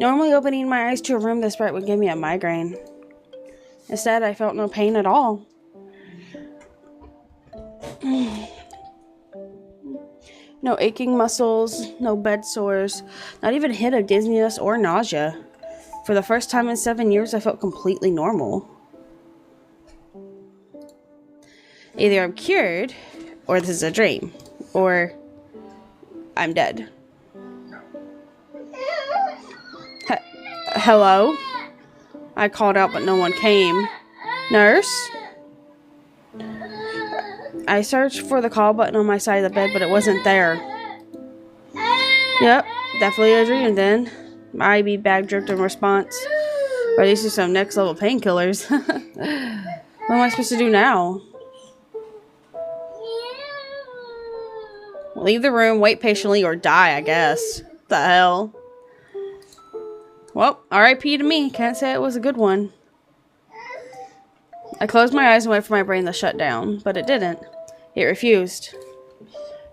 Normally opening my eyes to a room this bright would give me a migraine. Instead, I felt no pain at all. No aching muscles, no bed sores, not even a hint of dizziness or nausea. For the first time in 7 years, I felt completely normal. Either I'm cured, or this is a dream, or I'm dead. Hello? I called out, but no one came. Nurse? I searched for the call button on my side of the bed, but it wasn't there. Yep, definitely a dream then. My IV bag dripped in response. Or these are some next level painkillers. What am I supposed to do now? Leave the room, wait patiently, or die, I guess. What the hell? Well, R.I.P. to me. Can't say it was a good one. I closed my eyes and waited for my brain to shut down, but it didn't. It refused.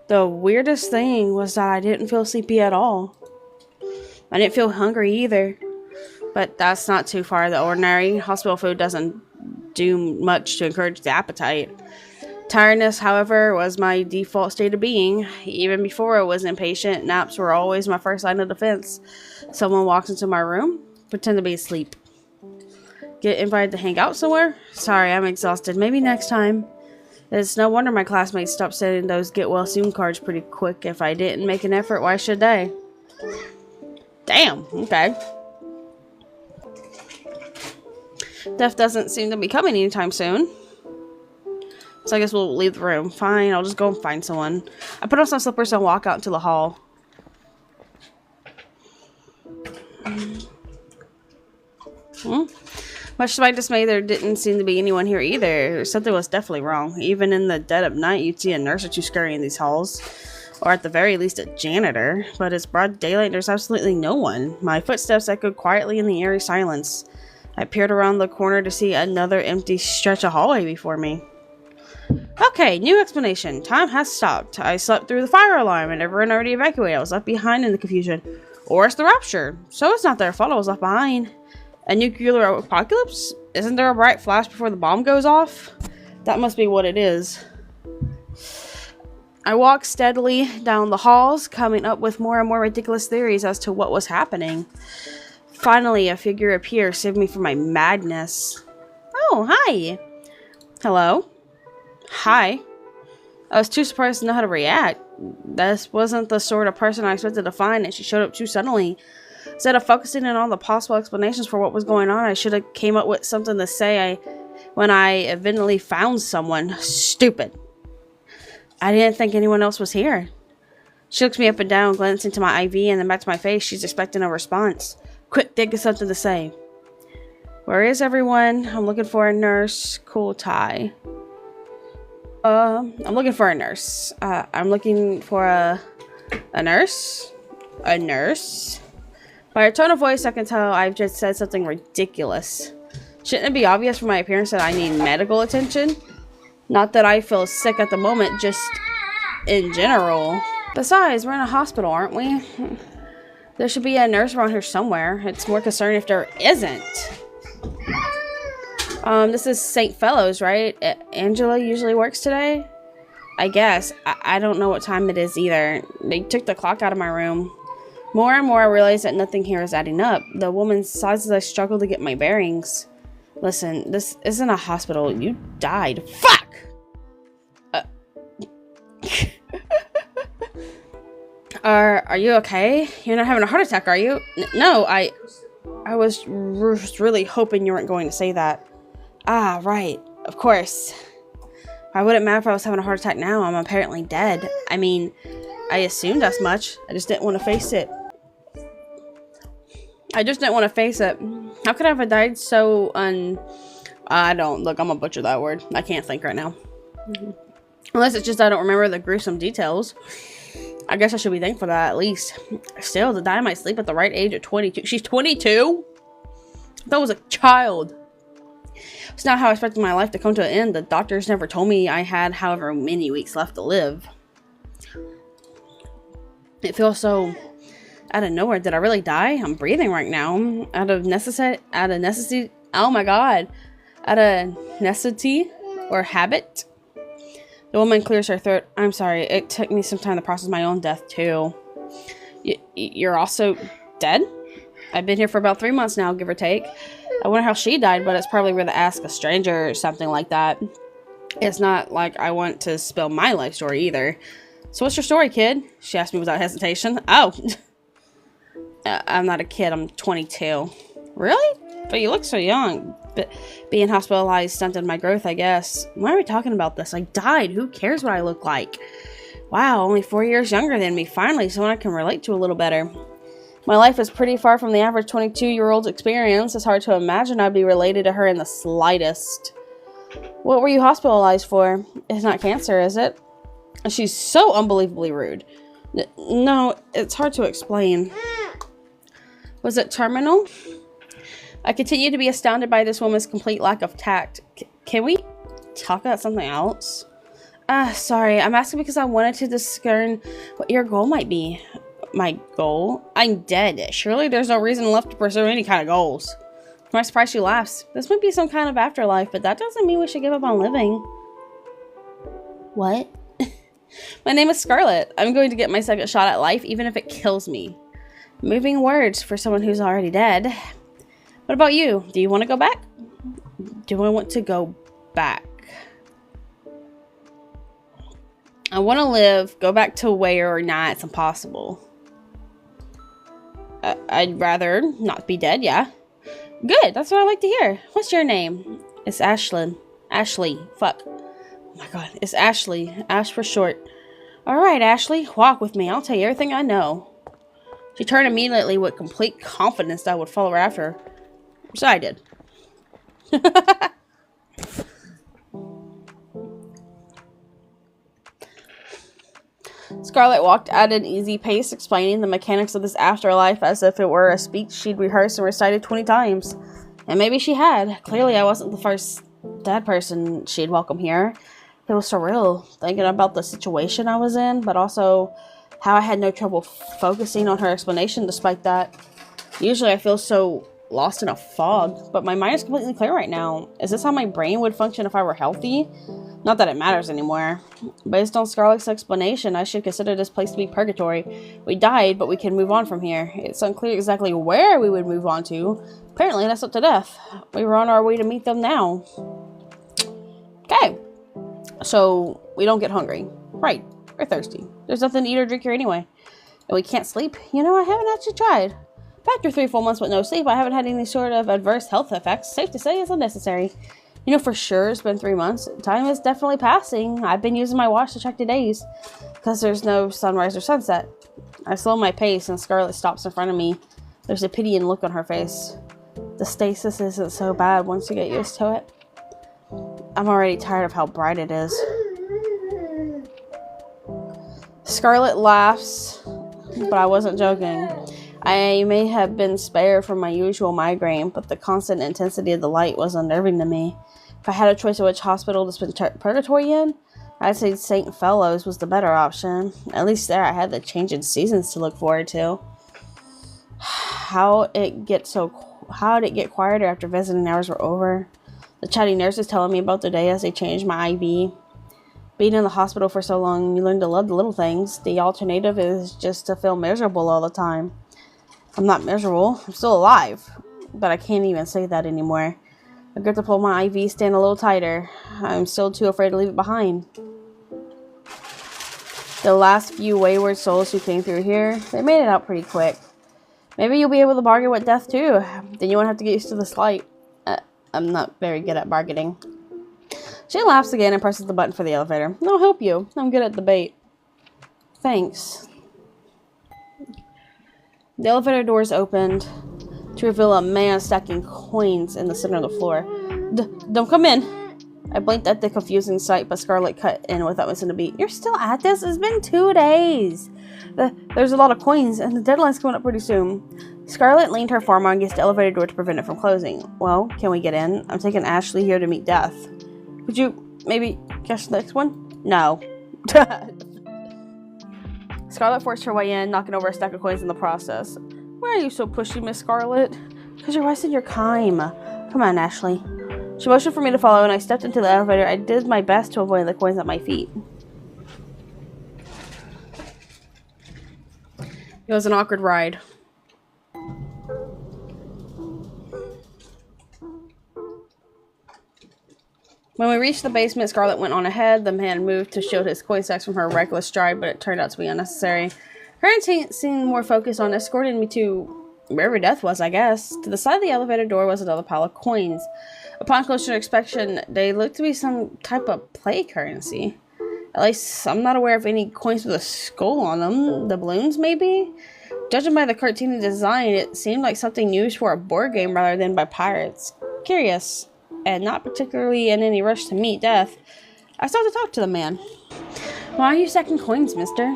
The weirdest thing was that I didn't feel sleepy at all. I didn't feel hungry either. But that's not too far the ordinary. Hospital food doesn't do much to encourage the appetite. Tiredness, however, was my default state of being. Even before I was impatient, naps were always my first line of defense. Someone walks into my room, pretend to be asleep. Get invited to hang out somewhere? Sorry, I'm exhausted. Maybe next time. It's no wonder my classmates stopped sending those get well soon cards pretty quick. If I didn't make an effort, why should they? Damn, okay. Death doesn't seem to be coming anytime soon. So I guess we'll leave the room. Fine, I'll just go and find someone. I put on some slippers and walk out into the hall. Much to my dismay, there didn't seem to be anyone here either. Something was definitely wrong. Even in the dead of night, you'd see a nurse or two scurrying in these halls. Or at the very least, a janitor. But it's broad daylight, there's absolutely no one. My footsteps echoed quietly in the eerie silence. I peered around the corner to see another empty stretch of hallway before me. Okay, new explanation. Time has stopped. I slept through the fire alarm and everyone already evacuated. I was left behind in the confusion. Or it's the rapture. So it's not their fault I was left behind. A nuclear apocalypse? Isn't there a bright flash before the bomb goes off? That must be what it is. I walked steadily down the halls, coming up with more and more ridiculous theories as to what was happening. Finally, a figure appeared, saving me from my madness. Oh, hi. Hello? Hi. I was too surprised to know how to react. This wasn't the sort of person I expected to find, and she showed up too suddenly. Instead of focusing on all the possible explanations for what was going on, I should have came up with something to say when I eventually found someone. Stupid. I didn't think anyone else was here. She looks me up and down, glancing to my IV and then back to my face. She's expecting a response. Quick, think of something to say. Where is everyone? I'm looking for a nurse. Cool tie. I'm looking for a nurse. I'm looking for a nurse? A nurse? By her tone of voice, I can tell I've just said something ridiculous. Shouldn't it be obvious from my appearance that I need medical attention? Not that I feel sick at the moment, just in general. Besides, we're in a hospital, aren't we? There should be a nurse around here somewhere. It's more concerning if there isn't. This is St. Fellows, right? Angela usually works today? I guess. I don't know what time it is either. They took the clock out of my room. More and more I realize that nothing here is adding up. The woman sighs as I struggle to get my bearings. Listen, this isn't a hospital. You died. Fuck! Are you okay? You're not having a heart attack, are you? No, I was really hoping you weren't going to say that. Ah, right. Of course. Why would it matter if I was having a heart attack now? I'm apparently dead. I mean, I assumed as much. I just didn't want to face it. How could I have died so Look, I'm gonna butcher that word. I can't think right now. Unless it's just I don't remember the gruesome details. I guess I should be thankful for that at least. Still, to die in my sleep at the right age of 22. She's 22? That was a child. It's not how I expected my life to come to an end. The doctors never told me I had however many weeks left to live. It feels so Out of nowhere, did I really die? I'm breathing right now. Out of necessity, oh my god. Out of necessity or habit? The woman clears her throat. I'm sorry, it took me some time to process my own death too. You're also dead? I've been here for about 3 months now, give or take. I wonder how she died, but it's probably worth to ask a stranger or something like that. It's not like I want to spill my life story either. So what's your story, kid? She asked me without hesitation. Oh. I'm not a kid, I'm 22. Really? But you look so young. But being hospitalized stunted my growth, I guess. Why are we talking about this? I died. Who cares what I look like? Wow, only 4 years younger than me. Finally, someone I can relate to a little better. My life is pretty far from the average 22-year-old's experience. It's hard to imagine I'd be related to her in the slightest. What were you hospitalized for? It's not cancer, is it? She's so unbelievably rude. No, it's hard to explain. Was it terminal? I continue to be astounded by this woman's complete lack of tact. Can we talk about something else? Sorry, I'm asking because I wanted to discern what your goal might be. My goal? I'm dead. Surely there's no reason left to pursue any kind of goals. To my surprise, she laughs. This might be some kind of afterlife, but that doesn't mean we should give up on living. What? My name is Scarlet. I'm going to get my second shot at life, even if it kills me. Moving words for someone who's already dead. What about you? Do you want to go back? Do I want to go back? I want to live. Go back to where or not. It's impossible. I'd rather not be dead, yeah. Good, that's what I like to hear. What's your name? It's Ashlyn. Ashley. Fuck. Oh my god, it's Ashley. Ash for short. Alright, Ashley, walk with me. I'll tell you everything I know. She turned immediately with complete confidence that I would follow her after. Which I did. Scarlet walked at an easy pace, explaining the mechanics of this afterlife as if it were a speech she'd rehearsed and recited 20 times. And maybe she had. Clearly, I wasn't the first dead person she'd welcome here. It was surreal, thinking about the situation I was in, but also how I had no trouble focusing on her explanation despite that. Usually I feel so lost in a fog, but my mind is completely clear right now. Is this how my brain would function if I were healthy? Not that it matters anymore. Based on Scarlet's explanation, I should consider this place to be purgatory. We died, but we can move on from here. It's unclear exactly where we would move on to. Apparently, that's up to death. We were on our way to meet them now. Okay. So, we don't get hungry. Right. We're thirsty. There's nothing to eat or drink here anyway. And we can't sleep. You know, I haven't actually tried. After 3 full months with no sleep, I haven't had any sort of adverse health effects. Safe to say it's unnecessary. You know for sure it's been 3 months. Time is definitely passing. I've been using my watch to check the days. Because there's no sunrise or sunset. I slow my pace and Scarlet stops in front of me. There's a pitying look on her face. The stasis isn't so bad once you get used to it. I'm already tired of how bright it is. Scarlet laughs, but I wasn't joking. I may have been spared from my usual migraine, but the constant intensity of the light was unnerving to me. If I had a choice of which hospital to spend purgatory in, I'd say St. Fellows was the better option. At least there I had the changing seasons to look forward to. How'd it get quieter after visiting hours were over? The chatty nurses telling me about their day as they changed my IV. Being in the hospital for so long, you learn to love the little things. The alternative is just to feel miserable all the time. I'm not miserable. I'm still alive. But I can't even say that anymore. I got to pull my IV stand a little tighter. I'm still too afraid to leave it behind. The last few wayward souls who came through here, they made it out pretty quick. Maybe you'll be able to bargain with death too. Then you won't have to get used to this light. I'm not very good at bargaining. She laughs again and presses the button for the elevator. I'll help you. I'm good at debate. Thanks. The elevator doors opened to reveal a man stacking coins in the center of the floor. Don't come in. I blinked at the confusing sight, but Scarlet cut in without missing a beat. You're still at this? It's been 2 days. There's a lot of coins, and the deadline's coming up pretty soon. Scarlet leaned her forearm against the elevator door to prevent it from closing. Well, can we get in? I'm taking Ashley here to meet death. Could you maybe catch the next one? No. Scarlet forced her way in, knocking over a stack of coins in the process. Why are you so pushy, Miss Scarlet? Because you're wasting your time. Come on, Ashley. She motioned for me to follow, and I stepped into the elevator. I did my best to avoid the coins at my feet. It was an awkward ride. When we reached the basement, Scarlet went on ahead. The man moved to shield his coin stacks from her reckless stride, but it turned out to be unnecessary. Her instinct seemed more focused on escorting me to wherever death was, I guess. To the side of the elevator door was another pile of coins. Upon closer inspection, they looked to be some type of play currency. At least, I'm not aware of any coins with a skull on them. The balloons, maybe? Judging by the cartoony design, it seemed like something used for a board game rather than by pirates. Curious, and not particularly in any rush to meet death, I started to talk to the man. Why are you stacking coins, mister?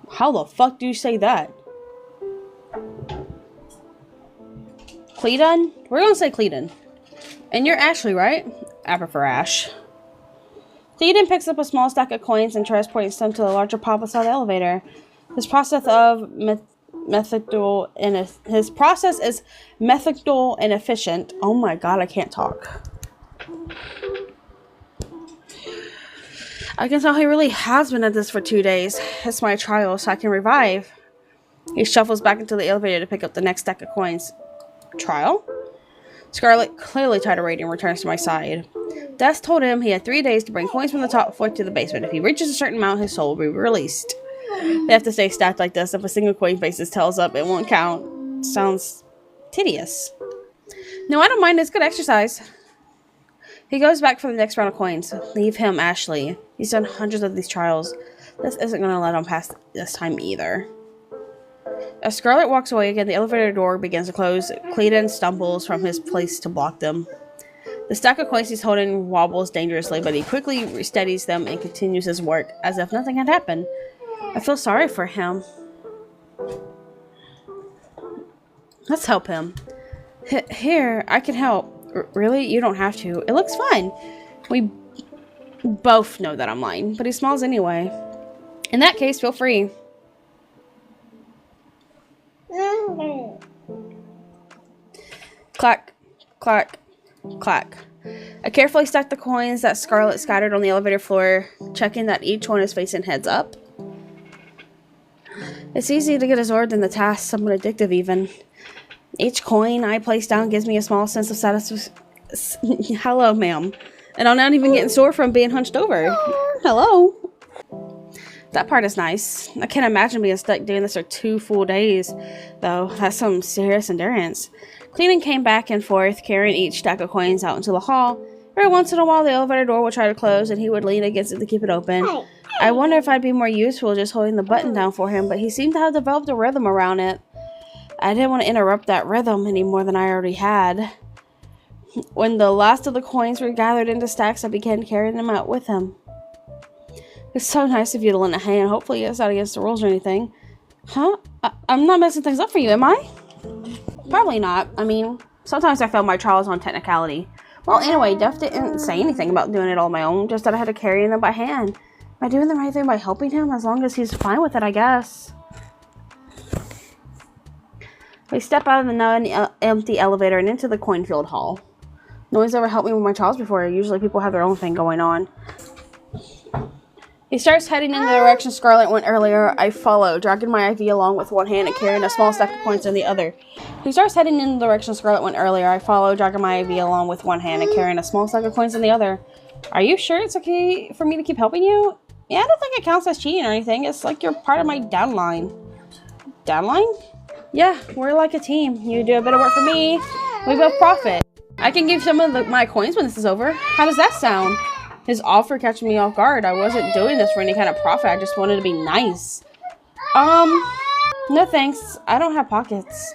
How the fuck do you say that? Cleedon? We're gonna say Cleedon. And you're Ashley, right? I prefer Ash. Cleedon picks up a small stack of coins and transporting some to the larger pile beside the elevator. His process is methodical and efficient. Oh my god, I can't talk. I can tell he really has been at this for 2 days. It's my trial, so I can revive. He shuffles back into the elevator to pick up the next stack of coins. Trial? Scarlet, clearly tired of waiting, returns to my side. Death told him he had 3 days to bring coins from the top floor to the basement. If he reaches a certain amount, his soul will be released. They have to stay stacked like this. If a single coin faces tells up, it won't count. Sounds tedious. No, I don't mind. It's good exercise. He goes back for the next round of coins. Leave him, Ashley. He's done hundreds of these trials. This isn't going to let him pass this time either. As Scarlet walks away again, the elevator door begins to close. Cleedon stumbles from his place to block them. The stack of coins he's holding wobbles dangerously, but he quickly steadies them and continues his work, as if nothing had happened. I feel sorry for him. Let's help him. Here, I can help. Really? You don't have to. It looks fine. We both know that I'm lying, but he smiles anyway. In that case, feel free. Clack, clack, clack. I carefully stack the coins that Scarlet scattered on the elevator floor, checking that each one is facing heads up. It's easy to get absorbed in the task, somewhat addictive even. Each coin I place down gives me a small sense of satisfaction. Hello, ma'am. And I'm not even getting sore from being hunched over. Hello. That part is nice. I can't imagine being stuck doing this for 2 full days, though. That's some serious endurance. Cleedon came back and forth, carrying each stack of coins out into the hall. Every once in a while, the elevator door would try to close, and he would lean against it to keep it open. I wonder if I'd be more useful just holding the button down for him, but he seemed to have developed a rhythm around it. I didn't want to interrupt that rhythm any more than I already had. When the last of the coins were gathered into stacks, I began carrying them out with him. It's so nice of you to lend a hand. Hopefully it's not against the rules or anything. Huh? I'm not messing things up for you, am I? Probably not. I mean, sometimes I fail my trials on technicality. Well, anyway, Duff didn't say anything about doing it all on my own, just that I had to carry them by hand. Am I doing the right thing by helping him? As long as he's fine with it, I guess. We step out of the now empty elevator and into the coin-filled hall. No one's ever helped me with my trials before. Usually people have their own thing going on. He starts heading in the direction Scarlet went earlier. I follow, dragging my IV along with one hand and carrying a small stack of coins in the other. He starts heading in the direction Scarlet went earlier. I follow, dragging my IV along with one hand and carrying a small stack of coins in the other. Are you sure it's okay for me to keep helping you? Yeah, I don't think it counts as cheating or anything. It's like you're part of my downline. Downline? Yeah, we're like a team. You do a bit of work for me, we both profit. I can give some of my coins when this is over. How does that sound? His offer catching me off guard. I wasn't doing this for any kind of profit. I just wanted to be nice. No thanks. I don't have pockets.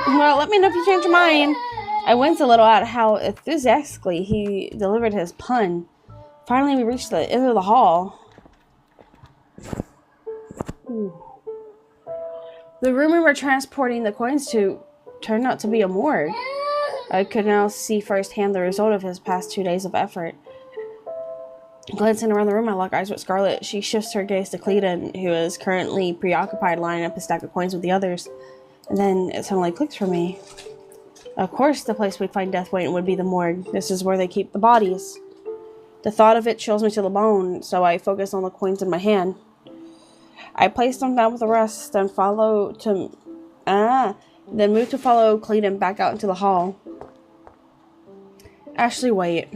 Well, let me know if you change your mind. I winced a little at how enthusiastically he delivered his pun. Finally, we reached the end of the hall. The room we were transporting the coins to turned out to be a morgue. I could now see firsthand the result of his past 2 days of effort. Glancing around the room, I lock eyes with Scarlet. She shifts her gaze to Cleton, who is currently preoccupied lining up a stack of coins with the others. And then it suddenly clicks for me. Of course, the place we'd find Death waiting would be the morgue. This is where they keep the bodies. The thought of it chills me to the bone, so I focus on the coins in my hand. I place them down with the rest, then move to follow Cleton back out into the hall. Ashley, wait.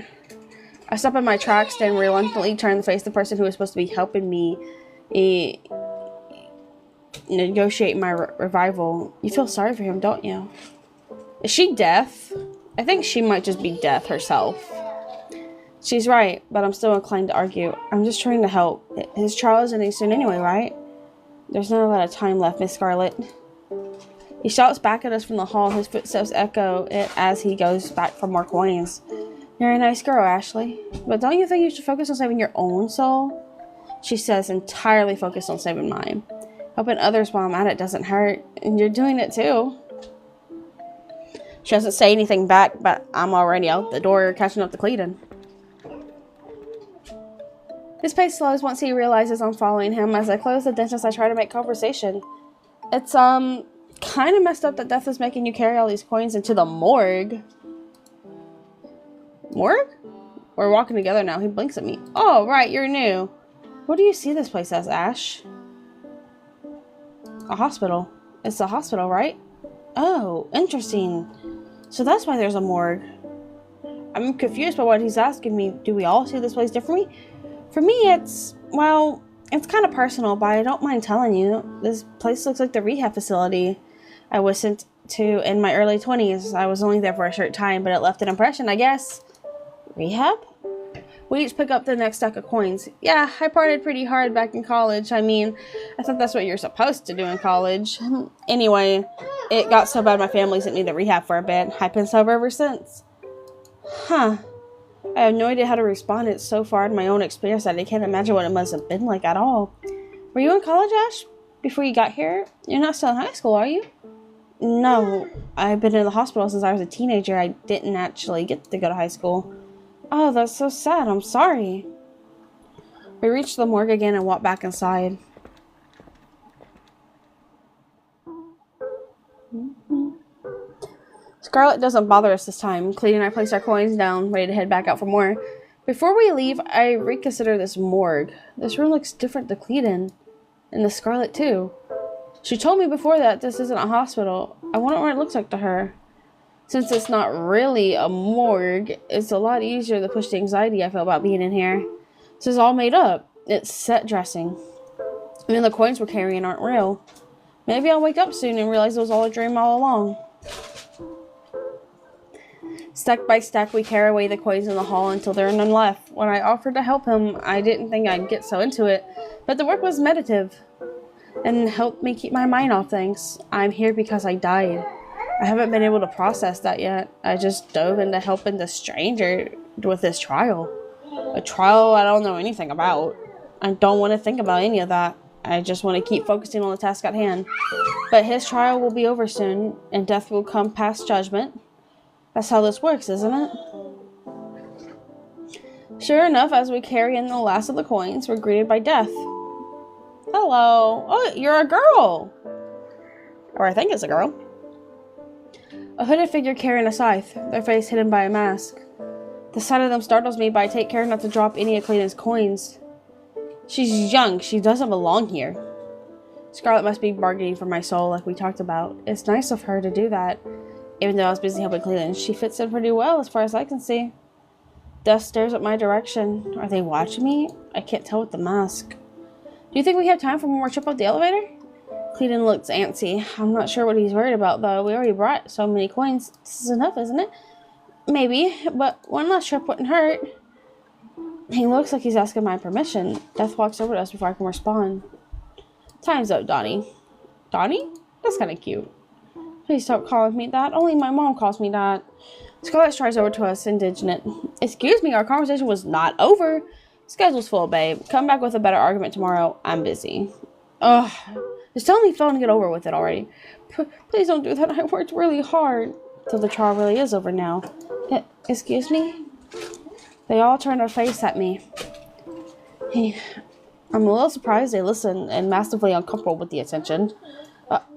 I stop in my tracks, then reluctantly turn to face the person who is supposed to be helping me negotiate my revival. You feel sorry for him, don't you? Is she deaf? I think she might just be deaf herself. She's right, but I'm still inclined to argue. I'm just trying to help. His trial is ending soon anyway, right? There's not a lot of time left, Miss Scarlet. He shouts back at us from the hall. His footsteps echo it as he goes back for more coins. You're a nice girl, Ashley. But don't you think you should focus on saving your own soul? She says, entirely focused on saving mine. Helping others while I'm at it doesn't hurt. And you're doing it too. She doesn't say anything back, but I'm already out the door catching up to Cleton. His pace slows once he realizes I'm following him. As I close the dentist, I try to make conversation. It's, kind of messed up that Death is making you carry all these coins into the morgue. Morgue? We're walking together now. He blinks at me. Oh, right, you're new. What do you see this place as, Ash? A hospital. It's a hospital, right? Oh, interesting. So that's why there's a morgue. I'm confused by what he's asking me. Do we all see this place differently? For me, it's kind of personal, but I don't mind telling you. This place looks like the rehab facility I was sent to in my early 20s. I was only there for a short time, but it left an impression, I guess. Rehab? We each pick up the next stack of coins. Yeah, I partied pretty hard back in college. I mean, I thought that's what you're supposed to do in college. Anyway, it got so bad my family sent me to rehab for a bit. I've been sober ever since. Huh. I have no idea how to respond. It's so far in my own experience that I can't imagine what it must have been like at all. Were you in college, Ash? Before you got here? You're not still in high school, are you? No. I've been in the hospital since I was a teenager. I didn't actually get to go to high school. Oh, that's so sad. I'm sorry. We reach the morgue again and walk back inside. Scarlet doesn't bother us this time. Cleton and I place our coins down, ready to head back out for more. Before we leave, I reconsider this morgue. This room looks different to Cleton. And the Scarlet, too. She told me before that this isn't a hospital. I wonder what it looks like to her. Since it's not really a morgue, it's a lot easier to push the anxiety I feel about being in here. This is all made up. It's set dressing. I mean, the coins we're carrying aren't real. Maybe I'll wake up soon and realize it was all a dream all along. Stack by stack, we carry away the coins in the hall until there are none left. When I offered to help him, I didn't think I'd get so into it. But the work was meditative and helped me keep my mind off things. I'm here because I died. I haven't been able to process that yet. I just dove into helping the stranger with this trial. A trial I don't know anything about. I don't want to think about any of that. I just want to keep focusing on the task at hand. But his trial will be over soon, and death will come past judgment. That's how this works, isn't it? Sure enough, as we carry in the last of the coins, we're greeted by Death. Hello. Oh, you're a girl. Or I think it's a girl. A hooded figure carrying a scythe, their face hidden by a mask. The sight of them startles me, but I take care not to drop any of Clayton's coins. She's young. She doesn't belong here. Scarlet must be bargaining for my soul, like we talked about. It's nice of her to do that. Even though I was busy helping Clayton, she fits in pretty well as far as I can see. Death stares at my direction. Are they watching me? I can't tell with the mask. Do you think we have time for one more trip up the elevator? Clayton looks antsy. I'm not sure what he's worried about, though. We already brought so many coins. This is enough, isn't it? Maybe, but one last trip wouldn't hurt. He looks like he's asking my permission. Death walks over to us before I can respond. Time's up, Donnie. Donnie? That's kind of cute. Please stop calling me that. Only my mom calls me that. Scarlet strides over to us, indignant. Excuse me, our conversation was not over. Schedule's full, babe. Come back with a better argument tomorrow. I'm busy. Ugh. Just tell me phone and get over with it already. Please don't do that. I worked really hard. So the trial really is over now. Excuse me? They all turn their face at me. Hey, I'm a little surprised they listen and massively uncomfortable with the attention.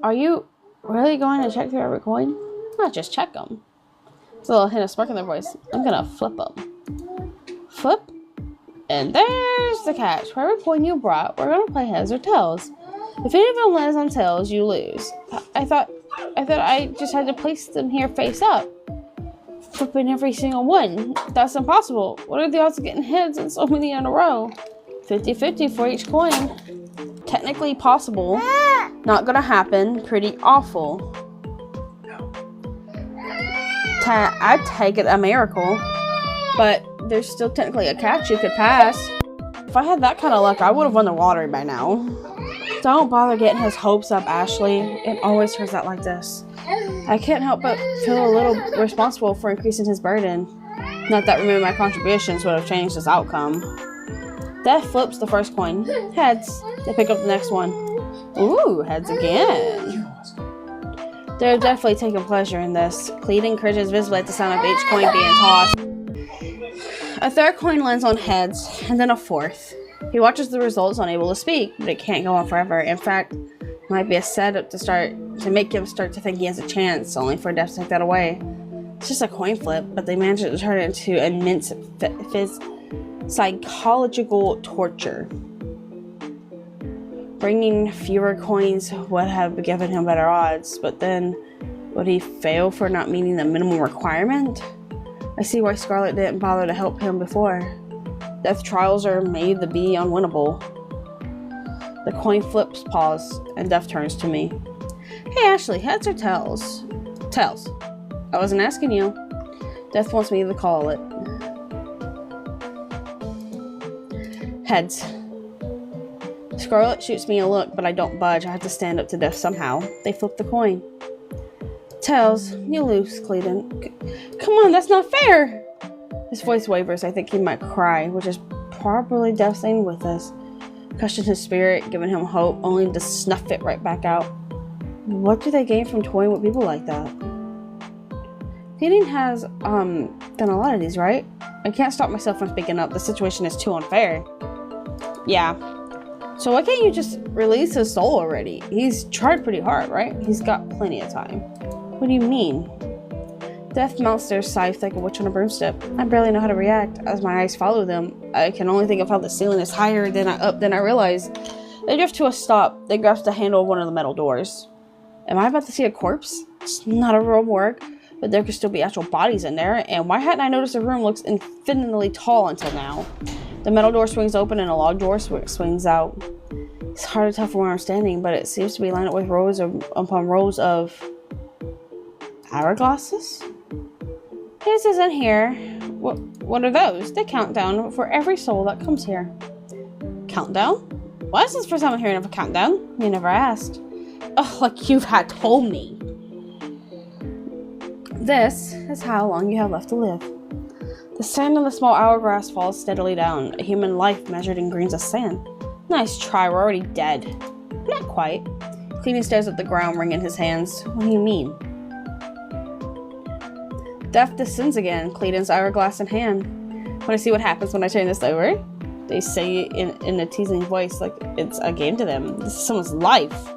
Are you really going to check through every coin? Not just check them. There's a little hint of smirk in their voice. I'm gonna flip them. Flip? And there's the catch. For every coin you brought, we're gonna play heads or tails. If any of them lands on tails, you lose. I thought I just had to place them here face up. Flipping every single one. That's impossible. What are the odds of getting heads and so many in a row? 50-50 for each coin. Technically possible. Not gonna happen. Pretty awful. I'd take it a miracle. But there's still technically a catch you could pass. If I had that kind of luck, I would have won the lottery by now. Don't bother getting his hopes up, Ashley. It always turns out like this. I can't help but feel a little responsible for increasing his burden. Not that removing my contributions would have changed his outcome. Death flips the first coin. Heads. They pick up the next one. Ooh, heads again. They're definitely taking pleasure in this. Cleedon cringes visibly at the sound of each coin being tossed. A third coin lands on heads, and then a fourth. He watches the results, unable to speak, but it can't go on forever. In fact, it might be a setup to make him start to think he has a chance, only for Death to take that away. It's just a coin flip, but they manage to turn it into immense psychological torture. Bringing fewer coins would have given him better odds, but then would he fail for not meeting the minimum requirement? I see why Scarlet didn't bother to help him before. Death trials are made to be unwinnable. The coin flips pause, and Death turns to me. Hey Ashley, heads or tails? Tails. I wasn't asking you. Death wants me to call it. Heads. Scarlet shoots me a look, but I don't budge. I have to stand up to Death somehow. They flip the coin. Tails. You lose, Cleedon. Come on, that's not fair! His voice wavers. I think he might cry, which is probably Death staying with us. Cushion his spirit, giving him hope, only to snuff it right back out. What do they gain from toying with people like that? Cleedon has, done a lot of these, right? I can't stop myself from speaking up. The situation is too unfair. Yeah. So why can't you just release his soul already? He's tried pretty hard, right? He's got plenty of time. What do you mean? Death mounts their scythe like a witch on a broomstick. I barely know how to react. As my eyes follow them, I can only think of how the ceiling is higher than I realize. They drift to a stop. They grasp the handle of one of the metal doors. Am I about to see a corpse? It's not a real morgue, but there could still be actual bodies in there. And why hadn't I noticed the room looks infinitely tall until now? The metal door swings open and a log door swings out. It's hard to tell from where I'm standing, but it seems to be lined up with rows upon rows of hourglasses. This isn't here. What are those? They count down for every soul that comes here. Countdown? Why is this the first time I'm hearing of a countdown? You never asked. Oh, like you had told me. This is how long you have left to live. The sand in the small hourglass falls steadily down, a human life measured in grains of sand. Nice try, we're already dead. Not quite. Cleedon stares at the ground, wringing his hands. What do you mean? Death descends again, Cleedon's hourglass in hand. Want to see what happens when I turn this over? They say in a teasing voice, like it's a game to them. This is someone's life.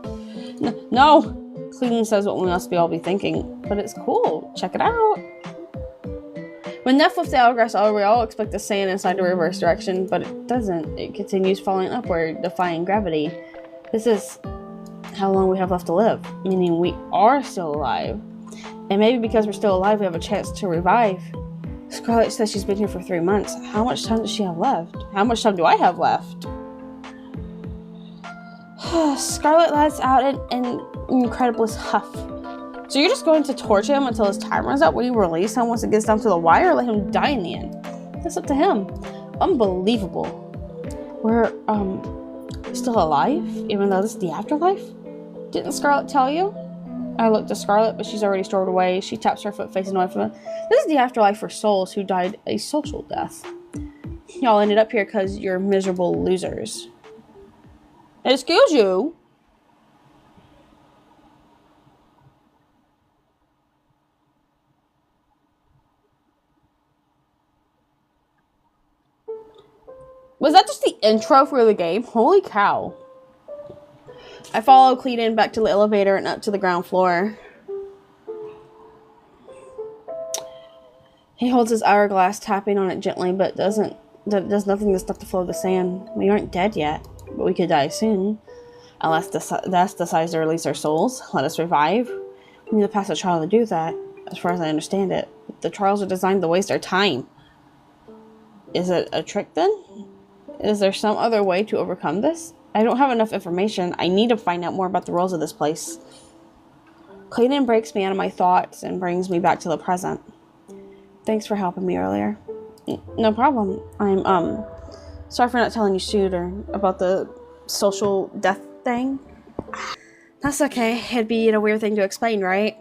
No! Cleedon says what we must all be thinking, but it's cool. Check it out. When Death lifts the hourglass over, we all expect the sand inside the reverse direction, but it doesn't. It continues falling upward, defying gravity. This is how long we have left to live, meaning we are still alive. And maybe because we're still alive, we have a chance to revive. Scarlet says she's been here for 3 months. How much time does she have left? How much time do I have left? Scarlet lets out an incredible huff. So you're just going to torture him until his time runs out? Will you release him once it gets down to the wire or let him die in the end? That's up to him. Unbelievable. We're, still alive? Even though this is the afterlife? Didn't Scarlet tell you? I looked at Scarlet, but she's already stored away. She taps her foot facing away from it. This is the afterlife for souls who died a social death. Y'all ended up here because you're miserable losers. Excuse you? Was that just the intro for the game. Holy cow. I follow Cleedon back to the elevator and up to the ground floor. He holds his hourglass, tapping on it gently, but does nothing to stop the flow of the sand. We aren't dead yet, but we could die soon. Unless death decides to release our souls, let us revive. We need to pass a trial to do that, as far as I understand it. The trials are designed to waste our time. Is it a trick then? Is there some other way to overcome this? I don't have enough information. I need to find out more about the rules of this place. Cleedon breaks me out of my thoughts and brings me back to the present. Thanks for helping me earlier. No problem. I'm, sorry for not telling you sooner about the social death thing. That's okay. It'd be a weird thing to explain, right?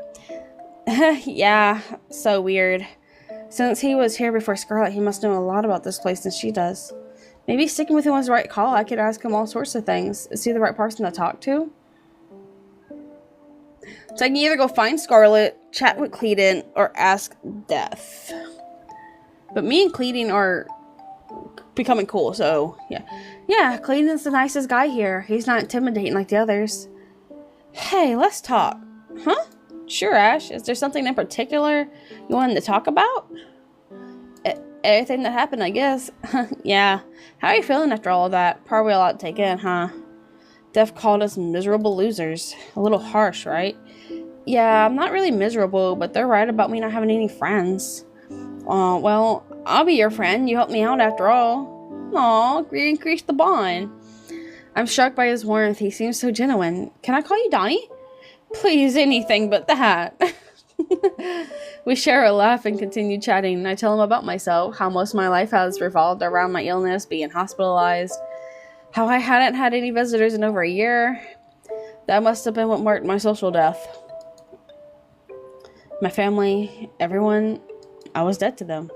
Yeah, so weird. Since he was here before Scarlet, he must know a lot about this place than she does. Maybe sticking with him was the right call. I could ask him all sorts of things. Is he the right person to talk to? So I can either go find Scarlet, chat with Cleedon, or ask Death. But me and Cleedon are becoming cool, so yeah. Yeah, Cleedon's the nicest guy here. He's not intimidating like the others. Hey, let's talk. Huh? Sure, Ash. Is there something in particular you wanted to talk about? Everything that happened, I guess. Yeah. How are you feeling after all of that? Probably a lot to take in, huh? Death called us miserable losers. A little harsh, right? Yeah, I'm not really miserable, but they're right about me not having any friends. Well, I'll be your friend. You helped me out after all. Aw, we increased the bond. I'm struck by his warmth. He seems so genuine. Can I call you Donnie? Please, anything but that. We share a laugh and continue chatting. I tell him about myself, how most of my life has revolved around my illness, being hospitalized, how I hadn't had any visitors in over a year. That must have been what marked my social death. My family, everyone, I was dead to them.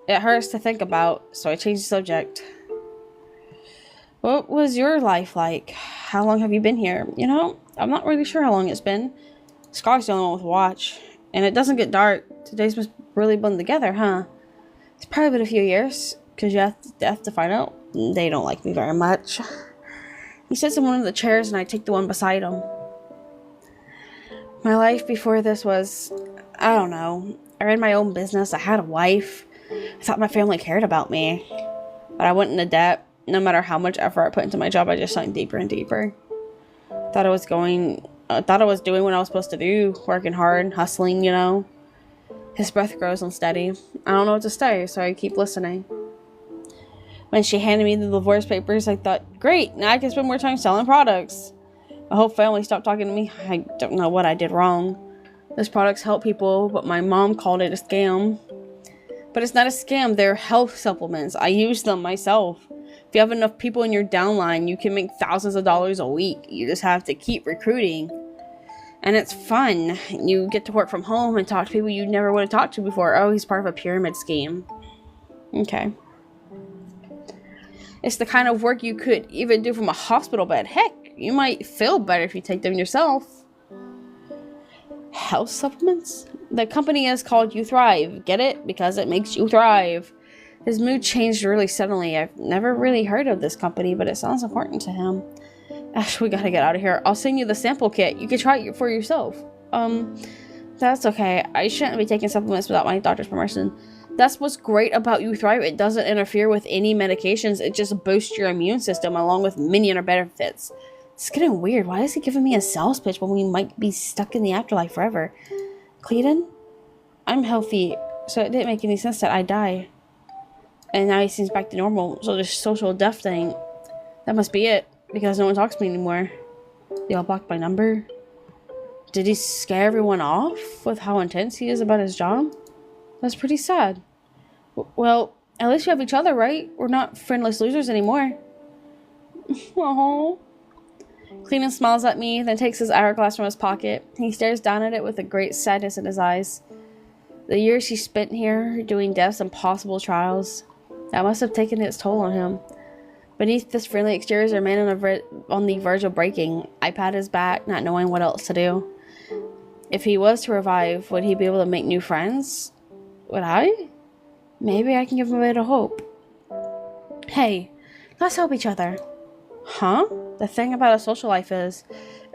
It hurts to think about, so I changed the subject. What was your life like? How long have you been here? You know, I'm not really sure how long it's been. Scar's the only one with a watch. And it doesn't get dark. Today's must really blend together, huh? It's probably been a few years. Because you have to find out. They don't like me very much. He sits in one of the chairs and I take the one beside him. My life before this was, I don't know. I ran my own business. I had a wife. I thought my family cared about me. But I went into debt. No matter how much effort I put into my job, I just sunk deeper and deeper. Thought I was doing what I was supposed to do. Working hard, hustling, you know. His breath grows unsteady. I don't know what to say, so I keep listening. When she handed me the divorce papers, I thought, great, now I can spend more time selling products. My whole family stopped talking to me. I don't know what I did wrong. Those products help people, but my mom called it a scam. But it's not a scam, they're health supplements. I use them myself. If you have enough people in your downline, you can make thousands of dollars a week. You just have to keep recruiting. And it's fun. You get to work from home and talk to people you never would have talked to before. Oh, he's part of a pyramid scheme. Okay. It's the kind of work you could even do from a hospital bed. Heck, you might feel better if you take them yourself. Health supplements? The company is called You Thrive. Get it? Because it makes you thrive. His mood changed really suddenly. I've never really heard of this company, but it sounds important to him. Ash, we gotta get out of here. I'll send you the sample kit. You can try it for yourself. That's okay. I shouldn't be taking supplements without my doctor's permission. That's what's great about You Thrive. It doesn't interfere with any medications. It just boosts your immune system along with many other benefits. It's getting weird. Why is he giving me a sales pitch when we might be stuck in the afterlife forever? Cleedon? I'm healthy, so it didn't make any sense that I die. And now he seems back to normal, so this social death thing, that must be it, because no one talks to me anymore. They all blocked my number. Did he scare everyone off with how intense he is about his job? That's pretty sad. Well, at least we have each other, right? We're not friendless losers anymore. Aww. Cleedon smiles at me, then takes his hourglass from his pocket. He stares down at it with a great sadness in his eyes. The years he spent here, doing Death's impossible trials, that must have taken its toll on him. Beneath this friendly exterior is a man on the verge of breaking. I pat his back, not knowing what else to do. If he was to revive, would he be able to make new friends? Would I? Maybe I can give him a bit of hope. Hey, Let's help each other. Huh? The thing about a social life is,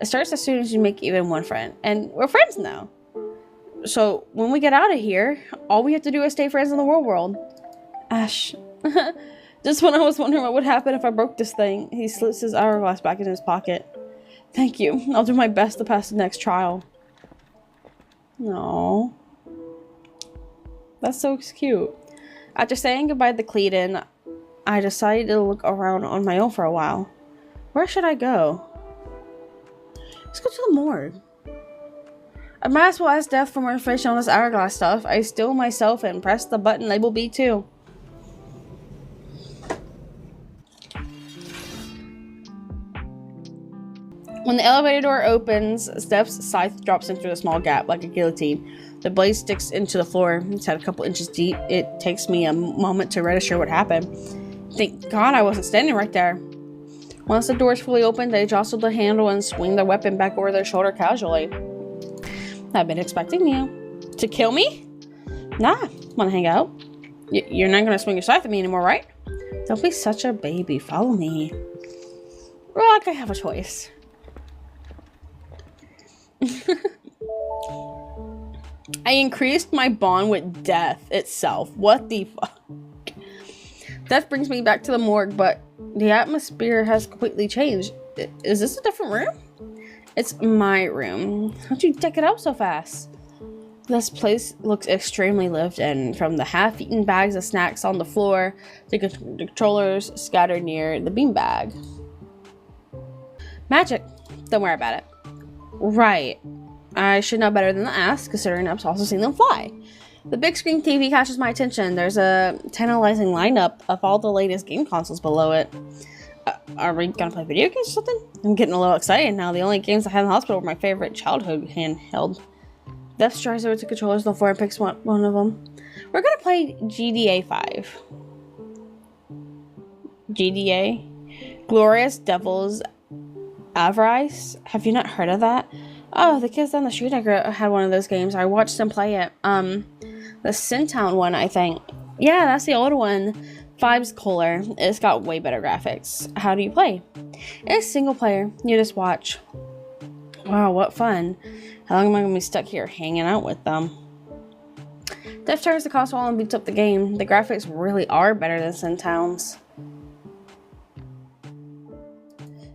it starts as soon as you make even one friend. And we're friends now. So, when we get out of here, all we have to do is stay friends in the real world. Ash. Just when I was wondering what would happen if I broke this thing, he slips his hourglass back in his pocket. Thank you. I'll do my best to pass the next trial. No. That's so cute. After saying goodbye to Cleedon, I decided to look around on my own for a while. Where should I go? Let's go to the morgue. I might as well ask Death for more information on this hourglass stuff. I still myself and press the button labeled B2. When the elevator door opens, Steph's scythe drops in through the small gap like a guillotine. The blade sticks into the floor. It's at a couple inches deep. It takes me a moment to register what happened. Thank God I wasn't standing right there. Once the doors fully opened, they jostled the handle and swing their weapon back over their shoulder casually. I've been expecting you. To kill me? Nah, wanna hang out? You're not gonna swing your scythe at me anymore, right? Don't be such a baby. Follow me. Like I have a choice. I increased my bond with death itself. What the fuck? That brings me back to the morgue, but the atmosphere has completely changed. Is this a different room? It's my room. How'd you deck it up so fast? This place looks extremely lived in, from the half-eaten bags of snacks on the floor to the controllers scattered near the beanbag. Magic. Don't worry about it. Right. I should know better than to ask, considering I've also seen them fly. The big screen TV catches my attention. There's a tantalizing lineup of all the latest game consoles below it. Are we gonna play video games or something? I'm getting a little excited now. The only games I had in the hospital were my favorite childhood handheld. Death strides over to controllers on the floor and picks one of them. We're gonna play GDA 5. GDA? Glorious Devils Avarice? Have you not heard of that? Oh, the kids down the street had one of those games. I watched them play it. The Sintown one, I think. Yeah, that's the old one. 5's cooler. It's got way better graphics. How do you play? It's single player. You just watch. Wow, what fun. How long am I going to be stuck here hanging out with them? Death turns the console and beats up the game. The graphics really are better than Sintown's.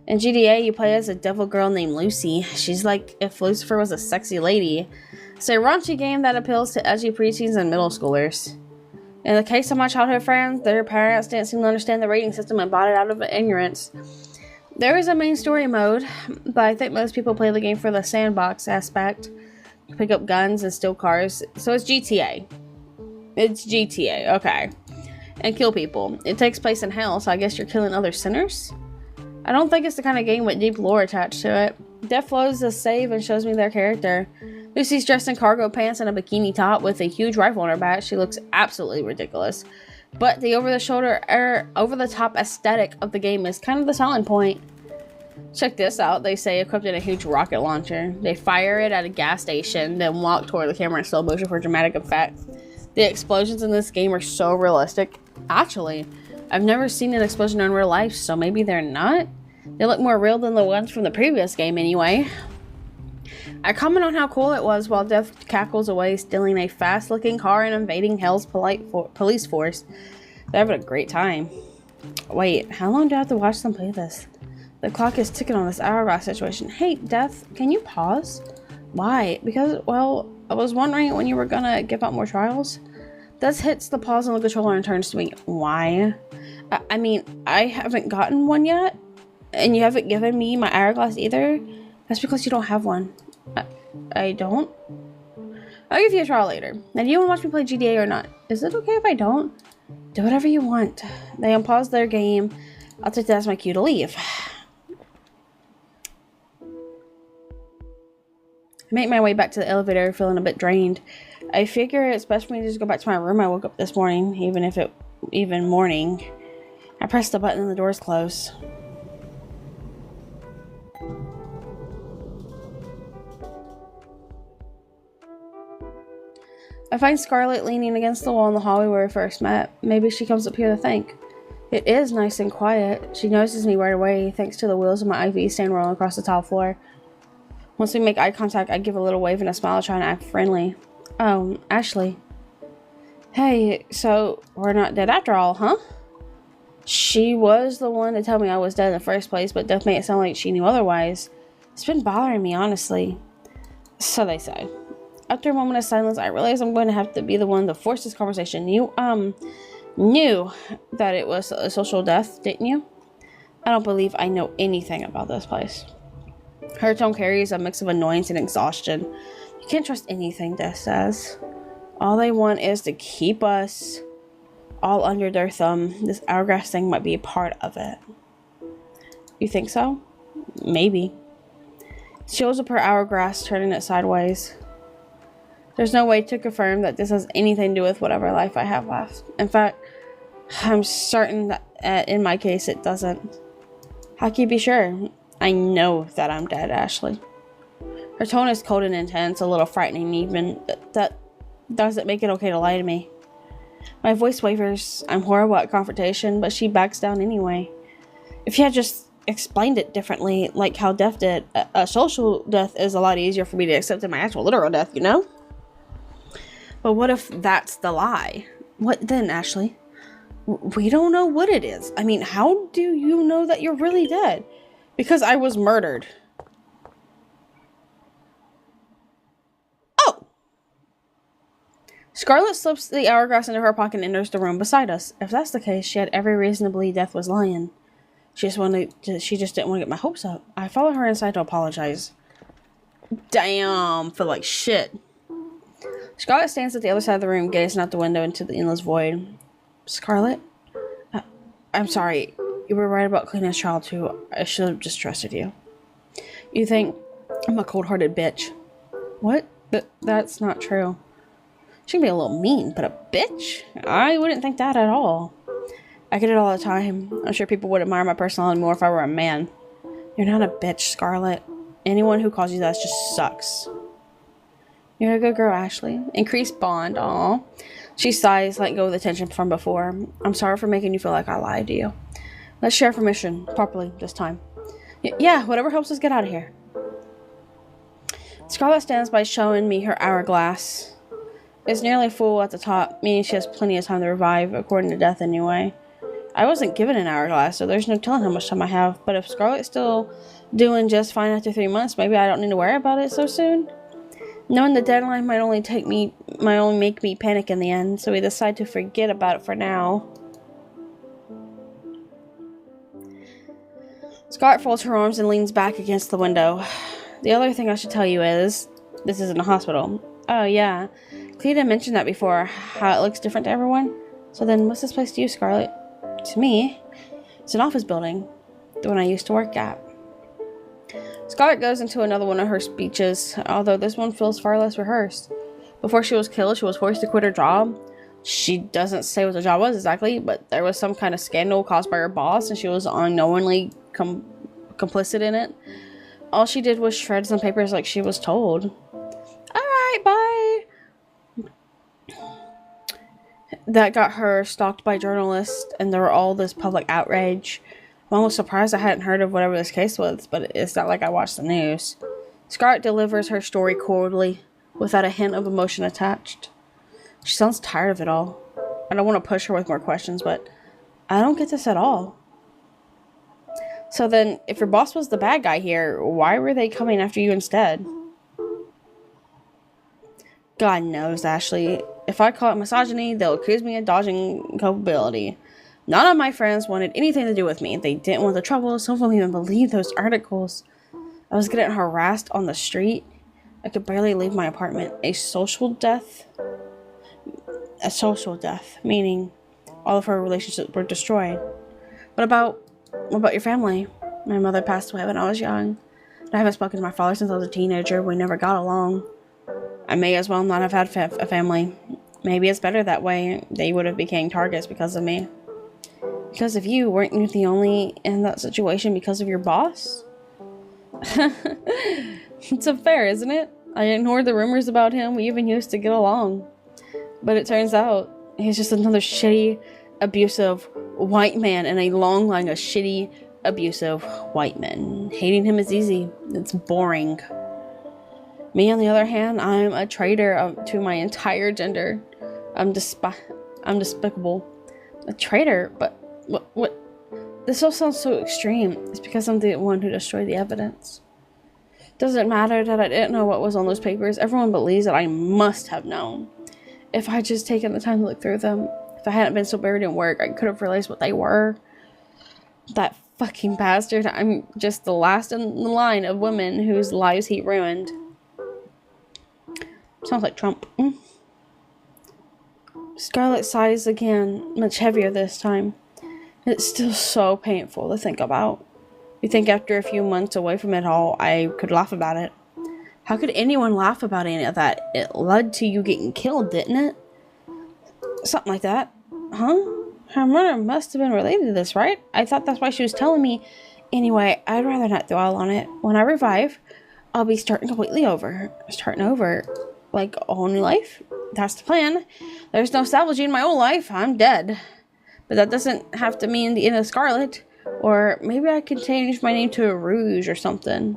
In GDA, you play as a devil girl named Lucy. She's like if Lucifer was a sexy lady. It's a raunchy game that appeals to edgy preteens and middle schoolers. In the case of my childhood friends, their parents didn't seem to understand the rating system and bought it out of ignorance. There is a main story mode, but I think most people play the game for the sandbox aspect. Pick up guns and steal cars. So it's GTA. It's GTA, okay. And kill people. It takes place in hell, so I guess you're killing other sinners? I don't think it's the kind of game with deep lore attached to it. Death loads a save and shows me their character. Lucy's dressed in cargo pants and a bikini top with a huge rifle on her back. She looks absolutely ridiculous. But the over-the-top aesthetic of the game is kind of the selling point. Check this out. They say equipped in a huge rocket launcher. They fire it at a gas station, then walk toward the camera in slow motion for dramatic effect. The explosions in this game are so realistic. Actually, I've never seen an explosion in real life, so maybe they're not? They look more real than the ones from the previous game anyway. I comment on how cool it was while Death cackles away, stealing a fast-looking car and invading Hell's police force. They're having a great time. Wait, how long do I have to watch them play this? The clock is ticking on this hourglass situation. Hey, Death, can you pause? Why? Because, well, I was wondering when you were gonna give out more trials. Death hits the pause on the controller and turns to me. Why? I mean, I haven't gotten one yet, and you haven't given me my hourglass either. That's because you don't have one. I don't? I'll give you a trial later. Now, do you want to watch me play GDA or not? Is it okay if I don't? Do whatever you want. They unpause their game. I'll take that as my cue to leave. I make my way back to the elevator, feeling a bit drained. I figure it's best for me to just go back to my room I woke up this morning, even morning. I press the button and the doors close. I find Scarlett leaning against the wall in the hallway where we first met. Maybe she comes up here to thank. It is nice and quiet. She notices me right away, thanks to the wheels of my IV stand rolling across the tile floor. Once we make eye contact, I give a little wave and a smile, trying to act friendly. Oh, Ashley. Hey, so we're not dead after all, huh? She was the one to tell me I was dead in the first place, but Death made it sound like she knew otherwise. It's been bothering me, honestly. So they say. After a moment of silence, I realize I'm going to have to be the one to force this conversation. You, knew that it was a social death, didn't you? I don't believe I know anything about this place. Her tone carries a mix of annoyance and exhaustion. You can't trust anything Death says. All they want is to keep us all under their thumb. This hourglass thing might be a part of it. You think so? Maybe. She holds up her hourglass, turning it sideways. There's no way to confirm that this has anything to do with whatever life I have left. In fact, I'm certain that in my case it doesn't. How can you be sure? I know that I'm dead, Ashley. Her tone is cold and intense, a little frightening even. That doesn't make it okay to lie to me. My voice wavers. I'm horrible at confrontation, but she backs down anyway. If you had just explained it differently, like how Death did, a social death is a lot easier for me to accept than my actual literal death, you know? But what if that's the lie? What then, Ashley? We don't know what it is. I mean, how do you know that you're really dead? Because I was murdered. Oh! Scarlet slips the hourglass into her pocket and enters the room beside us. If that's the case, she had every reason to believe Death was lying. She just didn't want to get my hopes up. I follow her inside to apologize. Damn, feel like shit. Scarlet stands at the other side of the room, gazing out the window into the endless void. Scarlet? I'm sorry. You were right about cleaning this child too. I should have just trusted you. You think I'm a cold-hearted bitch. What? That's not true. She can be a little mean, but a bitch? I wouldn't think that at all. I get it all the time. I'm sure people would admire my personality more if I were a man. You're not a bitch, Scarlet. Anyone who calls you that just sucks. You're a good girl, Ashley. Increased bond, aw. She sighs, letting go of the tension from before. I'm sorry for making you feel like I lied to you. Let's share information properly this time. Yeah, whatever helps us get out of here. Scarlet stands by showing me her hourglass. It's nearly full at the top, meaning she has plenty of time to revive, according to Death anyway. I wasn't given an hourglass, so there's no telling how much time I have, but if Scarlet's still doing just fine after 3 months, maybe I don't need to worry about it so soon. Knowing the deadline might only make me panic in the end, so we decide to forget about it for now. Scarlet folds her arms and leans back against the window. The other thing I should tell you is, this isn't a hospital. Oh yeah, Cleta mentioned that before, how it looks different to everyone. So then what's this place to you, Scarlet? To me, it's an office building, the one I used to work at. Scarlet goes into another one of her speeches, although this one feels far less rehearsed. Before she was killed, she was forced to quit her job. She doesn't say what the job was exactly, but there was some kind of scandal caused by her boss, and she was unknowingly complicit in it. All she did was shred some papers like she was told. Alright, bye! That got her stalked by journalists, and there were all this public outrage. I'm almost surprised I hadn't heard of whatever this case was, but it's not like I watched the news. Scarlet delivers her story coldly, without a hint of emotion attached. She sounds tired of it all. I don't want to push her with more questions, but I don't get this at all. So then, if your boss was the bad guy here, why were they coming after you instead? God knows, Ashley. If I call it misogyny, they'll accuse me of dodging culpability. None of my friends wanted anything to do with me. They didn't want the trouble. Some of them even believed those articles. I was getting harassed on the street. I could barely leave my apartment. A social death? A social death, meaning all of her relationships were destroyed. What about your family? My mother passed away when I was young. I haven't spoken to my father since I was a teenager. We never got along. I may as well not have had a family. Maybe it's better that way. They would have became targets because of me. Because of you, weren't you the only in that situation because of your boss? It's unfair, isn't it? I ignored the rumors about him. We even used to get along. But it turns out, he's just another shitty, abusive white man in a long line of shitty, abusive white men. Hating him is easy. It's boring. Me, on the other hand, I'm a traitor to my entire gender. I'm despicable. A traitor? But what? This all sounds so extreme. It's because I'm the one who destroyed the evidence. Does it matter that I didn't know what was on those papers? Everyone believes that I must have known. If I had just taken the time to look through them, if I hadn't been so buried in work, I could have realized what they were. That fucking bastard. I'm just the last in the line of women whose lives he ruined. Sounds like Trump. Scarlet sighs again, much heavier this time. It's still so painful to think about. You think after a few months away from it all, I could laugh about it. How could anyone laugh about any of that? It led to you getting killed, didn't it? Something like that. Huh? Her murder must have been related to this, right? I thought that's why she was telling me. Anyway, I'd rather not dwell on it. When I revive, I'll be starting completely over. Starting over. Like a whole new life? That's the plan. There's no salvaging my old life. I'm dead. But that doesn't have to mean the end of Scarlet. Or maybe I could change my name to Rouge or something.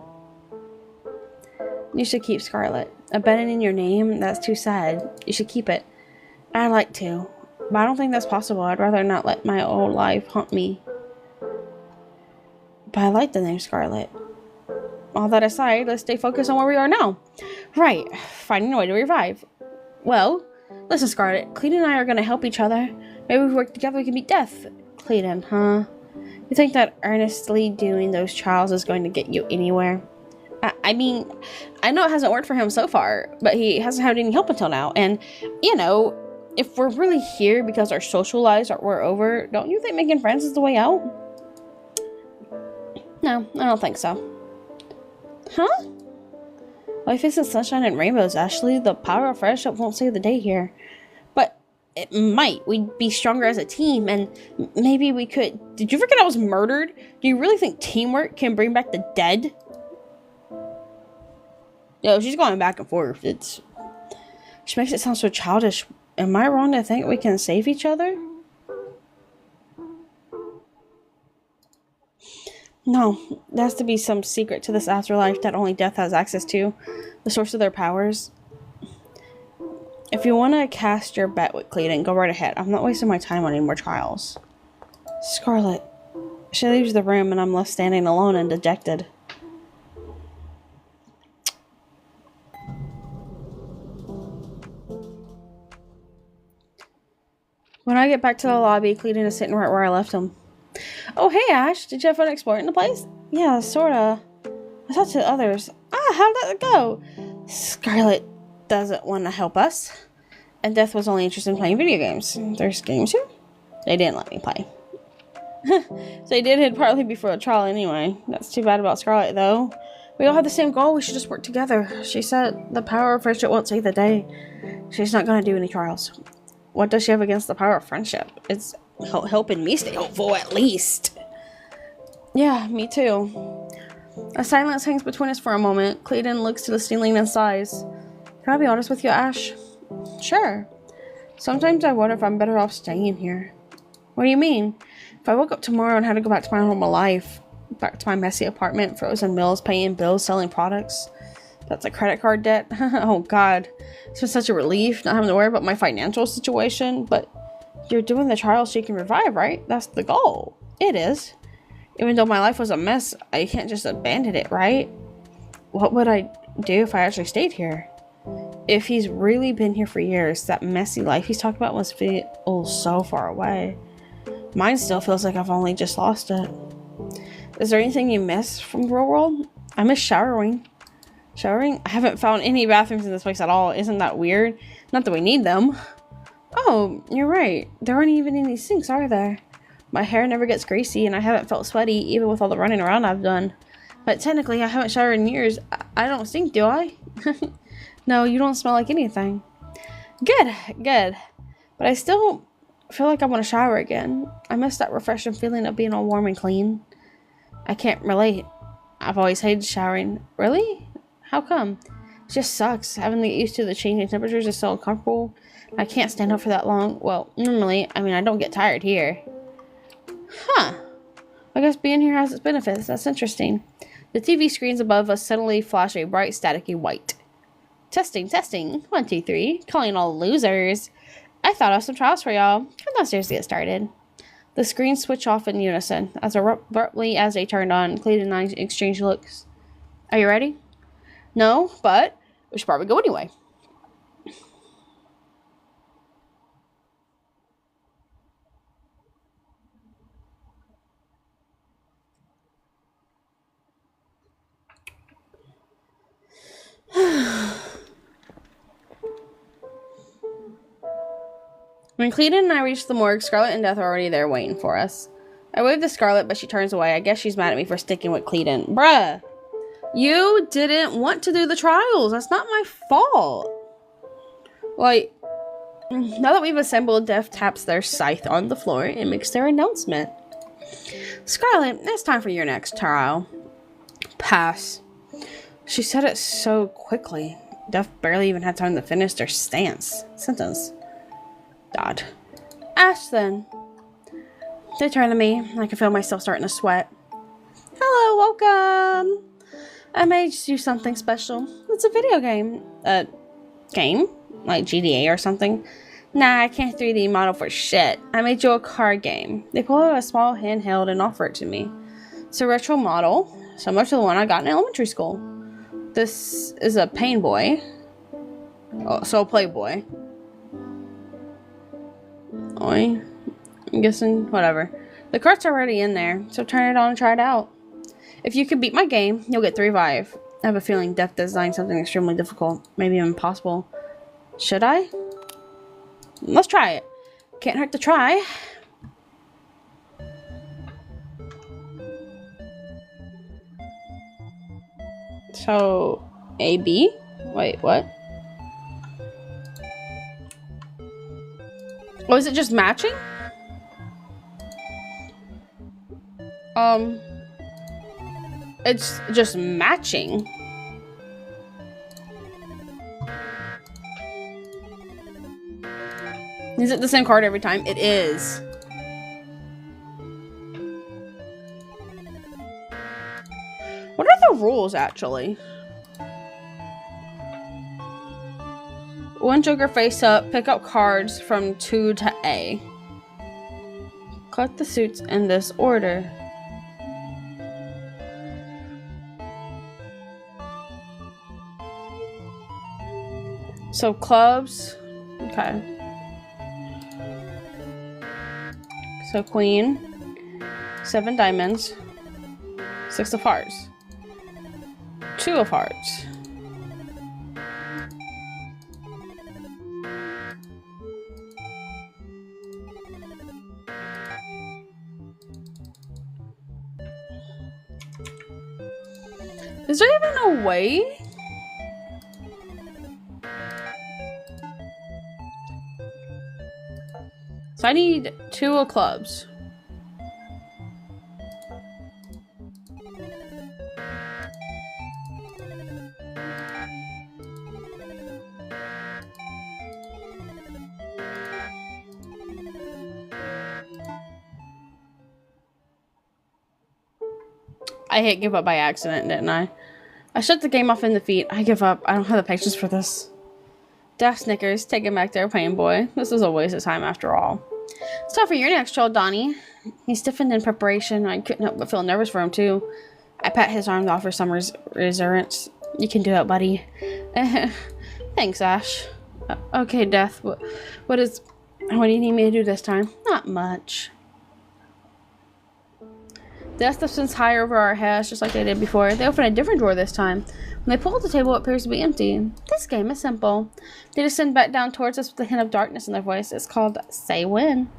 You should keep Scarlet. Abandoning your name? That's too sad. You should keep it. I'd like to. But I don't think that's possible. I'd rather not let my old life haunt me. But I like the name Scarlet. All that aside, let's stay focused on where we are now. Right. Finding a way to revive. Well, listen, Scarlet. Clayton and I are going to help each other. Maybe if we work together, we can beat death. Clayton, huh? You think that earnestly doing those trials is going to get you anywhere? I mean, I know it hasn't worked for him so far, but he hasn't had any help until now. And, you know, if we're really here because our social lives were over, don't you think making friends is the way out? No, I don't think so. Huh? Life isn't sunshine and rainbows, Ashley. The power of friendship won't save the day here. But it might. We'd be stronger as a team, and maybe we could... Did you forget I was murdered? Do you really think teamwork can bring back the dead? Yo, she's going back and forth. She makes it sound so childish. Am I wrong to think we can save each other? No, there has to be some secret to this afterlife that only death has access to. The source of their powers. If you want to cast your bet with Clayton, go right ahead. I'm not wasting my time on any more trials. Scarlet. She leaves the room and I'm left standing alone and dejected. When I get back to the lobby, Clayton is sitting right where I left him. Oh, hey, Ash. Did you have fun exploring the place? Yeah, sorta. I talked to others. How did that go? Scarlet doesn't want to help us. And Death was only interested in playing video games. There's games here? They didn't let me play. So they did it partly before the trial anyway. That's too bad about Scarlet, though. We all have the same goal. We should just work together. She said the power of friendship won't save the day. She's not going to do any trials. What does she have against the power of friendship? It's helping me stay hopeful, at least. Yeah, me too. A silence hangs between us for a moment. Clayton looks to the ceiling and sighs. Can I be honest with you, Ash? Sure. Sometimes I wonder if I'm better off staying here. What do you mean? If I woke up tomorrow and had to go back to my normal life, back to my messy apartment, frozen meals, paying bills, selling products, that's a credit card debt. Oh God, it's been such a relief not having to worry about my financial situation. But you're doing the trial so you can revive, right? That's the goal. It is. Even though my life was a mess, I can't just abandon it, right? What would I do if I actually stayed here? If he's really been here for years, that messy life he's talking about must feel so far away. Mine still feels like I've only just lost it. Is there anything you miss from the real world? I miss showering. Showering? I haven't found any bathrooms in this place at all. Isn't that weird? Not that we need them. Oh, you're right. There aren't even any sinks, are there? My hair never gets greasy and I haven't felt sweaty even with all the running around I've done. But technically, I haven't showered in years. I don't stink, do I? No, you don't smell like anything. Good, good. But I still feel like I want to shower again. I miss that refreshing feeling of being all warm and clean. I can't relate. I've always hated showering. Really? How come? It just sucks. Having to get used to the changing temperatures is so uncomfortable. I can't stand up for that long. Well, normally, I mean, I don't get tired here. Huh. I guess being here has its benefits. That's interesting. The TV screens above us suddenly flash a bright, staticky white. Testing, testing. 1, 2, 3. Calling all losers. I thought of some trials for y'all. Come downstairs to get started. The screens switch off in unison. As abruptly as they turned on, Cleet and I exchange looks. Are you ready? No, but we should probably go anyway. When Cleet and I reach the morgue, Scarlet and Death are already there waiting for us. I wave to Scarlet, but she turns away. I guess she's mad at me for sticking with Cleet. Bruh, you didn't want to do the trials. That's not my fault. Like, now that we've assembled, Death taps their scythe on the floor and makes their announcement. Scarlet, it's time for your next trial. Pass. She said it so quickly. Death barely even had time to finish their sentence. God. Ash, then. They turn to me. I can feel myself starting to sweat. Hello, welcome. I made you something special. It's a video game. Game? Like GTA or something? Nah, I can't 3D model for shit. I made you a card game. They pull out a small handheld and offer it to me. It's a retro model, similar to the one I got in elementary school. This is a Pain Boy. Oh, so Playboy. Oi. I'm guessing, whatever. The cards are already in there, so turn it on and try it out. If you can beat my game, you'll get 3 revive. I have a feeling Death designed something extremely difficult, maybe even impossible. Should I? Let's try it. Can't hurt to try. So, A, B? Wait, what? Oh, is it just matching? It's just matching. Is it the same card every time? It is. What are the rules, actually? One Joker face up, pick up cards from 2 to A. Collect the suits in this order. So clubs, okay. So queen, 7 diamonds, 6 of hearts, 2 of hearts. Is there even a way? So I need 2 of clubs. I hit give up by accident, didn't I? I shut the game off in defeat. I give up. I don't have the patience for this. Death snickers, taking back their Pain Boy. This is a waste of time after all. It's time for your next troll, Donnie. He stiffened in preparation. I couldn't help but feel nervous for him, too. I pat his arm to offer some reassurance. You can do it, buddy. Thanks, Ash. Okay, Death. What do you need me to do this time? Not much. Death descends higher over our heads, just like they did before. They open a different drawer this time. When they pull out the table, it appears to be empty. This game is simple. They descend back down towards us with a hint of darkness in their voice. It's called Say When.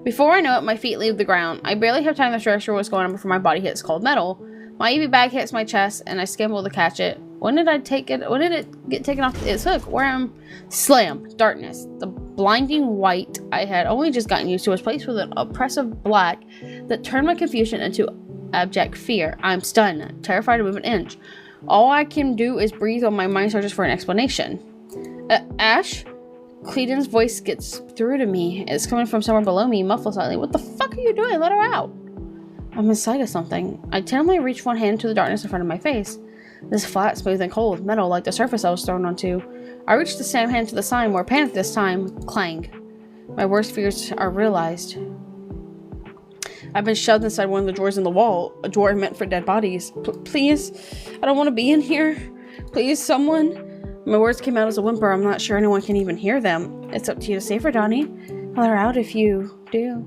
Before I know it, my feet leave the ground. I barely have time to register what's going on before my body hits cold metal. My EV bag hits my chest, and I scramble to catch it. When did it get taken off its hook? Where am... Slam. Darkness. The blinding white I had only just gotten used to was placed with an oppressive black that turned my confusion into abject fear. I'm stunned, terrified to move an inch. All I can do is breathe while my mind searches for an explanation. Ash? Cleden's voice gets through to me. It's coming from somewhere below me, muffled slightly. What the fuck are you doing? Let her out. I'm inside of something. I tentatively reach one hand to the darkness in front of my face. This flat, smooth, and cold metal, like the surface I was thrown onto. I reach the same hand to the sign, more panicked this time. Clang. My worst fears are realized. I've been shoved inside one of the drawers in the wall, a drawer meant for dead bodies. Please, I don't want to be in here. Please, someone. My words came out as a whimper. I'm not sure anyone can even hear them. It's up to you to save her, Donnie. Let her out if you do.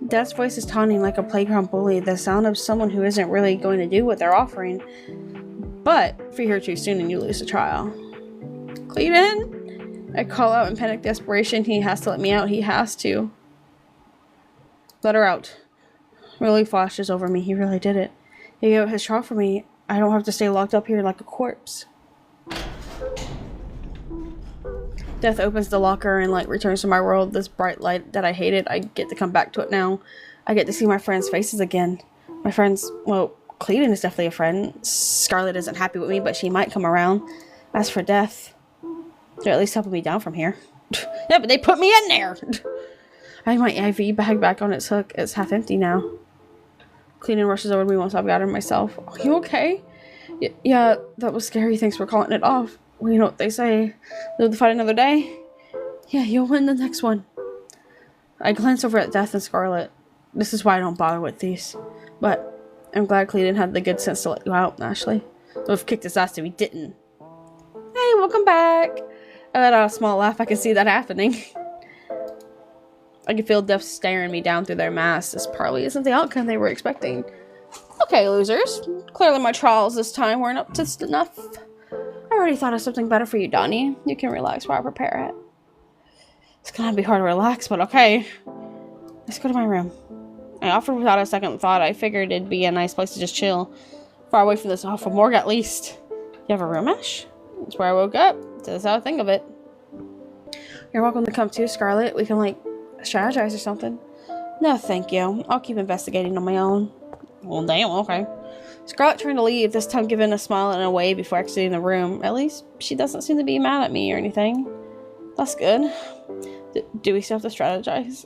Dad's voice is taunting like a playground bully, the sound of someone who isn't really going to do what they're offering. But if you're here too soon and you lose the trial. Cleden! I call out in panic desperation. He has to let me out. He has to. Let her out. Relief flashes over me. He really did it. He gave up his trial for me. I don't have to stay locked up here like a corpse. Death opens the locker and light returns to my world. This bright light that I hated, I get to come back to it now. I get to see my friends' faces again. My friends, well, Cleden is definitely a friend. Scarlet isn't happy with me, but she might come around. As for Death, they're at least helping me down from here. Yeah, but they put me in there! I have my IV bag back on its hook. It's half empty now. Cleden rushes over to me once I've got her myself. Are you okay? Yeah, that was scary. Thanks for calling it off. Well, you know what they say. Live to fight another day? Yeah, you'll win the next one. I glance over at Death and Scarlet. This is why I don't bother with these. But I'm glad Cleden had the good sense to let you out, Ashley. Would have kicked his ass if he didn't. Hey, welcome back. I let out a small laugh. I can see that happening. I can feel Death staring me down through their masks. This probably isn't the outcome they were expecting. Okay, losers. Clearly my trials this time weren't up to snuff. I already thought of something better for you, Donnie. You can relax while I prepare it. It's gonna be hard to relax, but okay. Let's go to my room. I offered without a second thought. I figured it'd be a nice place to just chill. Far away from this awful morgue, at least. You have a room, Ash? That's where I woke up. That's how I think of it. You're welcome to come too, Scarlet. We can, like, strategize or something. No, thank you. I'll keep investigating on my own. Well, damn, okay. Scarlet turned to leave, this time giving a smile and a wave before exiting the room. At least, she doesn't seem to be mad at me or anything. That's good. Do we still have to strategize?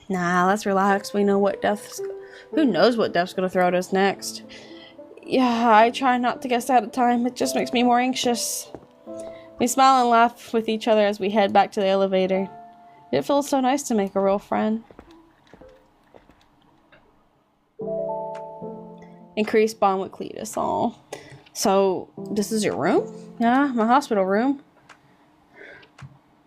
Nah, let's relax. We know what Death's... Who knows what Death's gonna throw at us next? Yeah, I try not to guess ahead of time. It just makes me more anxious. We smile and laugh with each other as we head back to the elevator. It feels so nice to make a real friend. Increased bond with Cletus. Aw. So, this is your room? Yeah, my hospital room.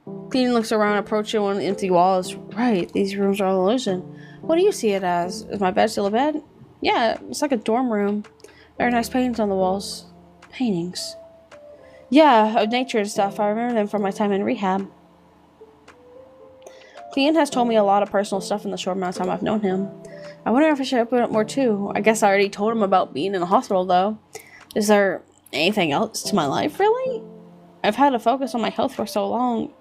Cletus looks around, approaching one of the empty walls. Right, these rooms are all illusion. What do you see it as? Is my bed still a bed? Yeah, it's like a dorm room. Very nice paintings on the walls. Paintings? Yeah, of nature and stuff. I remember them from my time in rehab. Cletus has told me a lot of personal stuff in the short amount of time I've known him. I wonder if I should open up more too. I guess I already told him about being in the hospital though. Is there anything else to my life, really? I've had to focus on my health for so long.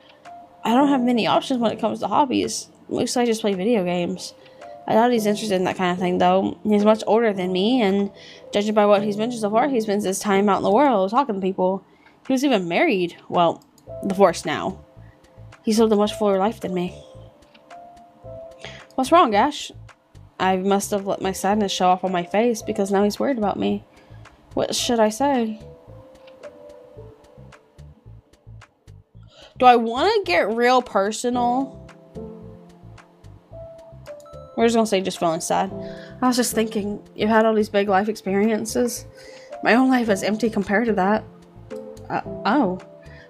I don't have many options when it comes to hobbies. Mostly I just play video games. I doubt he's interested in that kind of thing though. He's much older than me, and judging by what he's mentioned so far, he spends his time out in the world talking to people. He was even married. Well, divorced now. He's lived a much fuller life than me. What's wrong, Ash? I must have let my sadness show off on my face because now he's worried about me. What should I say? Do I want to get real personal? We're just going to say just feeling sad. I was just thinking, you've had all these big life experiences. My own life is empty compared to that. Oh.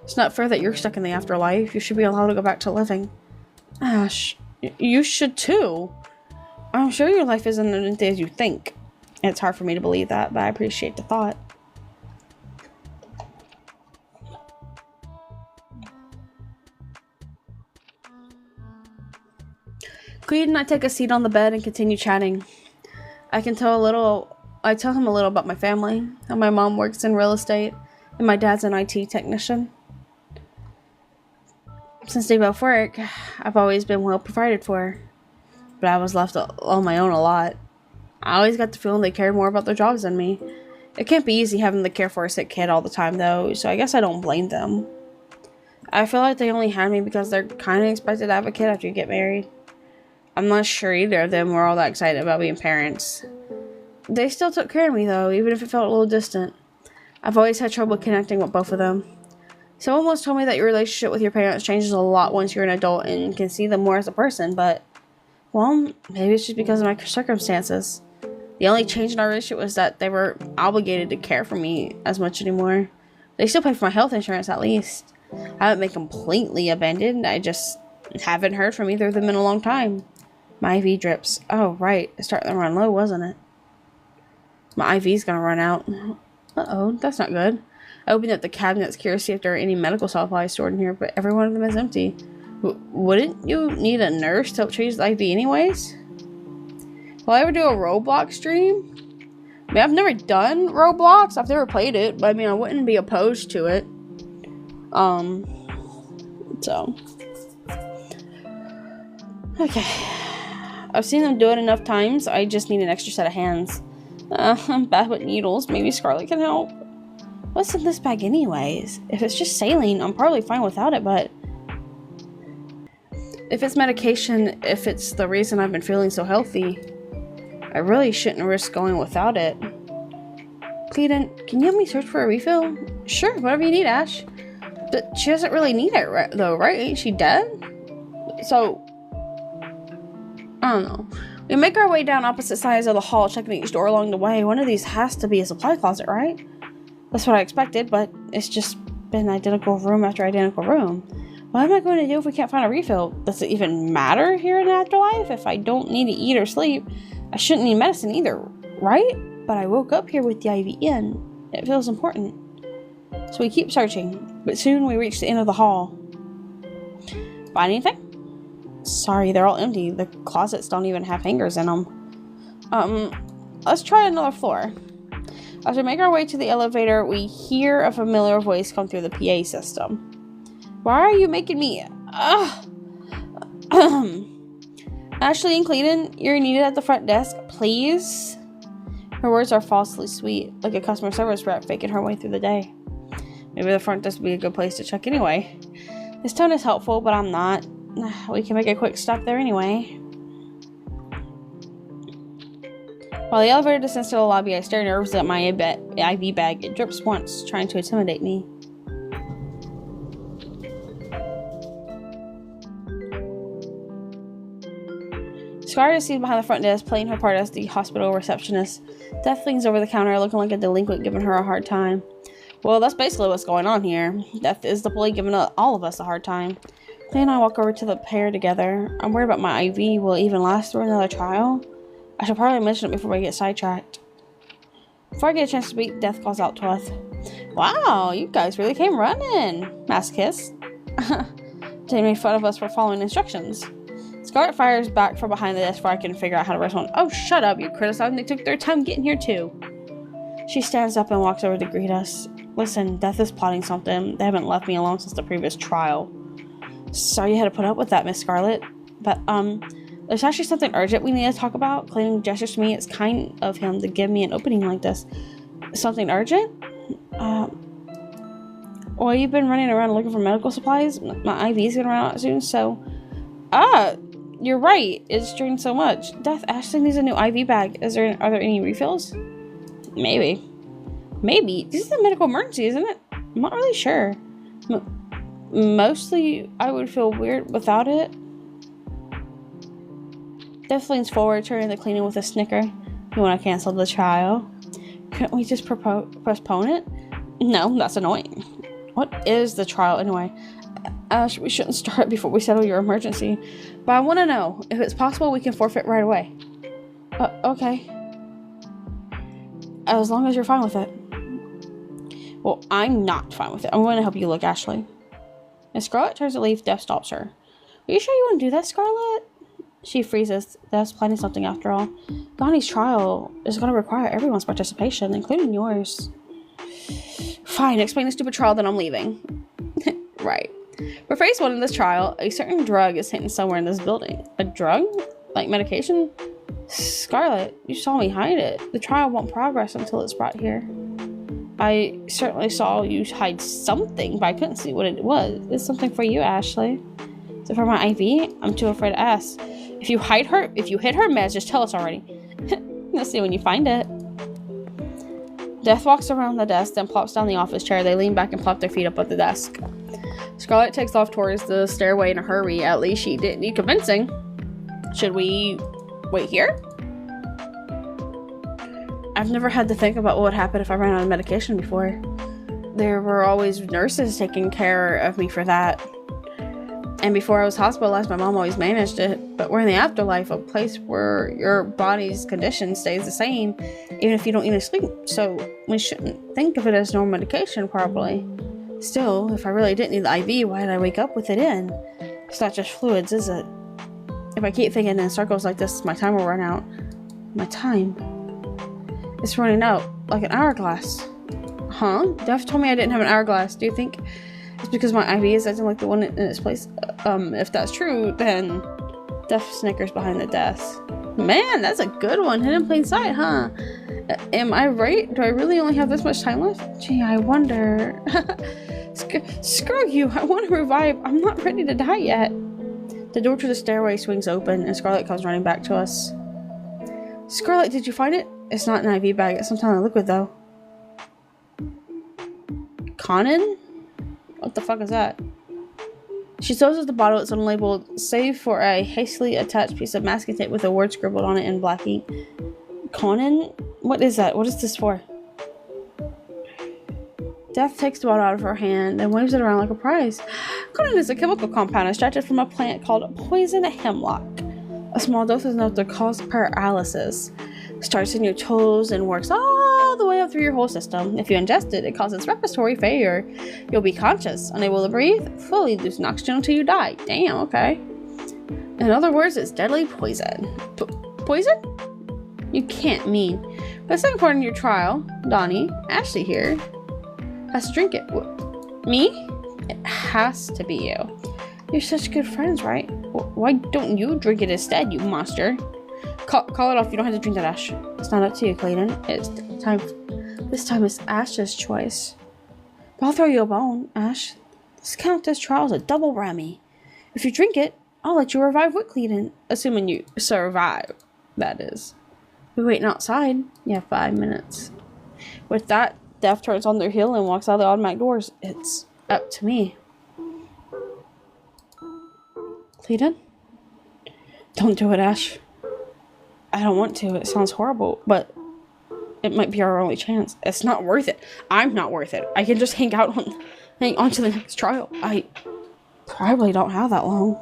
It's not fair that you're stuck in the afterlife. You should be allowed to go back to living. Ash, you should too. I'm sure your life isn't as empty as you think. It's hard for me to believe that, but I appreciate the thought. Cleden and I take a seat on the bed and continue chatting. I tell him a little about my family, how my mom works in real estate, and my dad's an IT technician. Since they both work, I've always been well provided for. But I was left on my own a lot. I always got the feeling they cared more about their jobs than me. It can't be easy having to care for a sick kid all the time, though, so I guess I don't blame them. I feel like they only had me because they're kind of expected to have a kid after you get married. I'm not sure either of them were all that excited about being parents. They still took care of me, though, even if it felt a little distant. I've always had trouble connecting with both of them. Someone once told me that your relationship with your parents changes a lot once you're an adult and can see them more as a person, but, well, maybe it's just because of my circumstances. The only change in our relationship was that they were obligated to care for me as much anymore. They still pay for my health insurance, at least. I haven't been completely abandoned. I just haven't heard from either of them in a long time. My IV drips. Oh, right. It's starting to run low, wasn't it? My IV's gonna run out. Uh-oh, that's not good. I opened up the cabinets, curious to see if there are any medical supplies stored in here, but every one of them is empty. Wouldn't you need a nurse to help change the IV anyways? Will I ever do a Roblox stream? I mean, I've never done Roblox. I've never played it, but I mean, I wouldn't be opposed to it. So. Okay. I've seen them do it enough times. I just need an extra set of hands. I'm bad with needles. Maybe Scarlet can help. What's in this bag anyways? If it's just saline, I'm probably fine without it, but... if it's medication, if it's the reason I've been feeling so healthy, I really shouldn't risk going without it. Clayton, can you help me search for a refill? Sure, whatever you need, Ash. But she doesn't really need it, though, right? Ain't she dead? So... I don't know. We make our way down opposite sides of the hall, checking each door along the way. One of these has to be a supply closet, right? That's what I expected, but it's just been identical room after identical room. What am I going to do if we can't find a refill? Does it even matter here in the afterlife? If I don't need to eat or sleep, I shouldn't need medicine either, right? But I woke up here with the IV in. It feels important. So we keep searching, but soon we reach the end of the hall. Find anything? Sorry, they're all empty. The closets don't even have hangers in them. Let's try another floor. As we make our way to the elevator, we hear a familiar voice come through the PA system. Why are you making me... Ashley and Clayton, you're needed at the front desk, please? Her words are falsely sweet, like a customer service rep faking her way through the day. Maybe the front desk would be a good place to check anyway. This tone is helpful, but I'm not. We can make a quick stop there anyway. While the elevator descends to the lobby, I stare nervously at my IV bag. It drips once, trying to intimidate me. Scarlet is seated behind the front desk, playing her part as the hospital receptionist. Death leans over the counter, looking like a delinquent, giving her a hard time. Well, that's basically what's going on here. Death is the bully, giving all of us a hard time. Clay and I walk over to the pair together. I'm worried about my IV. Will it even last through another trial? I should probably mention it before I get sidetracked. Before I get a chance to speak, Death calls out to us. Wow, you guys really came running. Masochist. They made fun of us for following instructions. Scarlet fires back from behind the desk before I can figure out how to respond. Oh, shut up. You criticized. They took their time getting here, too. She stands up and walks over to greet us. Listen, Death is plotting something. They haven't left me alone since the previous trial. Sorry you had to put up with that, Miss Scarlet. But, there's actually something urgent we need to talk about. Clayton gestures to me. It's kind of him to give me an opening like this. Something urgent? Well, you've been running around looking for medical supplies. My IV's gonna run out soon, so... you're right. It's drained so much. Death, Ashley needs a new IV bag. Are there any refills? Maybe. This is a medical emergency, isn't it? I'm not really sure. Mostly, I would feel weird without it. Death leans forward, turning to Clayton with a snicker. You want to cancel the trial? Couldn't we just postpone it? No, that's annoying. What is the trial anyway? Ash, we shouldn't start before we settle your emergency. But I want to know, if it's possible, we can forfeit right away. Okay. As long as you're fine with it. Well, I'm not fine with it. I'm going to help you look, Ashley. As Scarlet turns to leave, Death stops her. Are you sure you want to do that, Scarlet? She freezes. Death's planning something after all. Donnie's trial is going to require everyone's participation, including yours. Fine, explain the stupid trial, then I'm leaving. Right. For phase 1 of this trial, a certain drug is hidden somewhere in this building. A drug? Like medication? Scarlet, you saw me hide it. The trial won't progress until it's brought here. I certainly saw you hide something, but I couldn't see what it was. It's something for you, Ashley. Is it for my IV? I'm too afraid to ask. If you hit her meds, just tell us already. You'll see when you find it. Death walks around the desk, then plops down the office chair. They lean back and plop their feet up at the desk. Scarlett takes off towards the stairway in a hurry. At least she didn't need convincing. Should we wait here? I've never had to think about what would happen if I ran out of medication before. There were always nurses taking care of me for that. And before I was hospitalized, my mom always managed it. But we're in the afterlife, a place where your body's condition stays the same, even if you don't even sleep. So we shouldn't think of it as normal medication, probably. Still, if I really didn't need the IV, why did I wake up with it in? It's not just fluids, is it? If I keep thinking in circles like this, my time will run out. My time? It's running out, like an hourglass. Huh? Dev told me I didn't have an hourglass. Do you think it's because my IV is acting like the one in its place? If that's true, then Dev snickers behind the desk. Man, that's a good one. Hidden in plain sight, huh? Am I right? Do I really only have this much time left? Gee, I wonder. Screw you. I want to revive. I'm not ready to die yet. The door to the stairway swings open, and Scarlett comes running back to us. Scarlett, did you find it? It's not an IV bag. It's some kind of liquid, though. Conan? What the fuck is that? She shows us the bottle. It's unlabeled, save for a hastily attached piece of masking tape with a word scribbled on it in black ink. Conan? What is that? What is this for? Death takes the bottle out of her hand and waves it around like a prize. Conan is a chemical compound extracted from a plant called poison hemlock. A small dose is enough to cause paralysis. Starts in your toes and works all the way up through your whole system. If you ingest it, it causes respiratory failure. You'll be conscious, unable to breathe, fully losing oxygen until you die. Damn, okay. In other words, it's deadly poison. Poison? You can't mean. But the second part in your trial, Donnie, Ashley here, has to drink it. Me? It has to be you. You're such good friends, right? Why don't you drink it instead, you monster? Call it off. You don't have to drink that, Ash. It's not up to you, Clayton. It's time. This time it's Ash's choice. But I'll throw you a bone, Ash. This Countess trial is a double whammy. If you drink it, I'll let you revive with Clayton. Assuming you survive, that is. We're waiting outside. You have 5 minutes. With that, Death turns on their heel and walks out the automatic doors. It's up to me. Clayton? Don't do it, Ash. I don't want to. It sounds horrible, but it might be our only chance. It's not worth it. I'm not worth it. I can just hang on to the next trial. I probably don't have that long.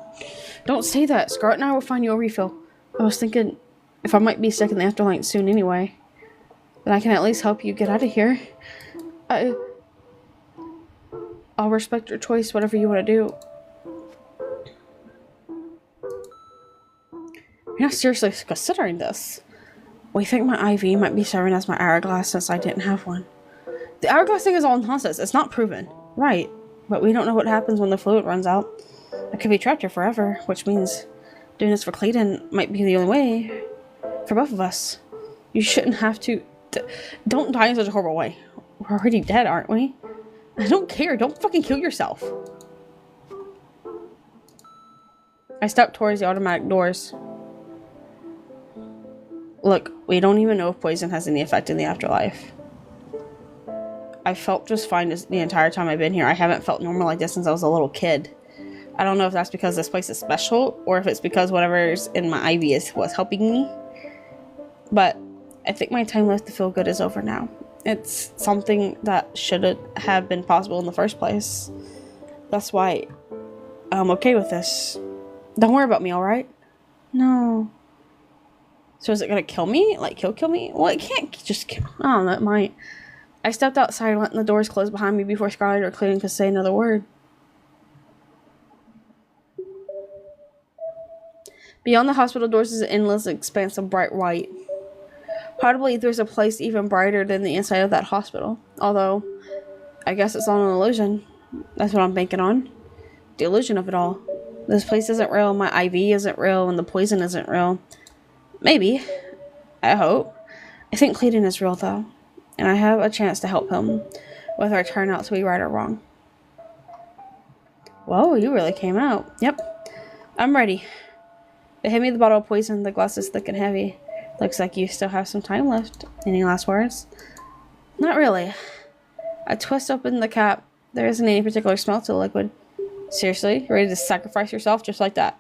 Don't say that. Scarlett and I will find you a refill. I was thinking if I might be stuck in the afterlife soon anyway, then I can at least help you get out of here. I'll respect your choice, whatever you want to do. You're not seriously considering this. We think my IV might be serving as my hourglass since I didn't have one. The hourglass thing is all nonsense. It's not proven. Right. But we don't know what happens when the fluid runs out. I could be trapped here forever, which means doing this for Clayton might be the only way for both of us. You shouldn't have to... Don't die in such a horrible way. We're already dead, aren't we? I don't care. Don't fucking kill yourself. I stepped towards the automatic doors. Look, we don't even know if poison has any effect in the afterlife. I felt just fine the entire time I've been here. I haven't felt normal like this since I was a little kid. I don't know if that's because this place is special or if it's because whatever's in my IV was helping me. But I think my time left to feel good is over now. It's something that should have been possible in the first place. That's why I'm okay with this. Don't worry about me, alright? No. So is it gonna kill me? Like, kill me? Well, it can't just kill. Oh, that might. I stepped outside, letting the doors close behind me before Scarlett or Clayton could say another word. Beyond the hospital doors is an endless expanse of bright white. Probably there's a place even brighter than the inside of that hospital. Although, I guess it's all an illusion. That's what I'm banking on. The illusion of it all. This place isn't real, my IV isn't real, and the poison isn't real. Maybe. I hope. I think Clayton is real, though. and I have a chance to help him, whether I turn out to be right or wrong. Whoa, you really came out. Yep, I'm ready. They hand me the bottle of poison. The glass is thick and heavy. Looks like you still have some time left. Any last words? Not really. I twist open the cap. There isn't any particular smell to the liquid. Seriously? You're ready to sacrifice yourself just like that?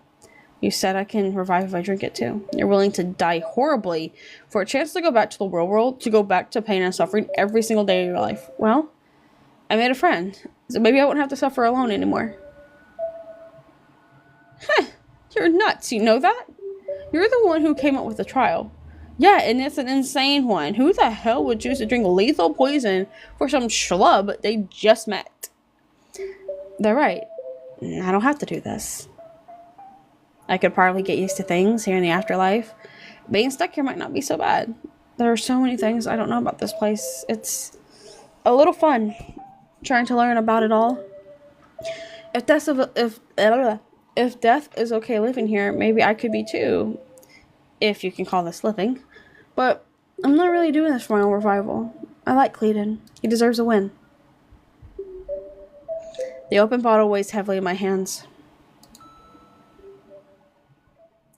You said I can revive if I drink it too. You're willing to die horribly for a chance to go back to the real world, to go back to pain and suffering every single day of your life. Well, I made a friend, so maybe I won't have to suffer alone anymore. Heh, you're nuts, you know that? You're the one who came up with the trial. Yeah, and it's an insane one. Who the hell would choose to drink lethal poison for some schlub they just met? They're right. I don't have to do this. I could probably get used to things here in the afterlife. Being stuck here might not be so bad. There are so many things I don't know about this place. It's a little fun trying to learn about it all. If death is okay living here, maybe I could be too. If you can call this living. But I'm not really doing this for my own revival. I like Cleedon. He deserves a win. The open bottle weighs heavily in my hands.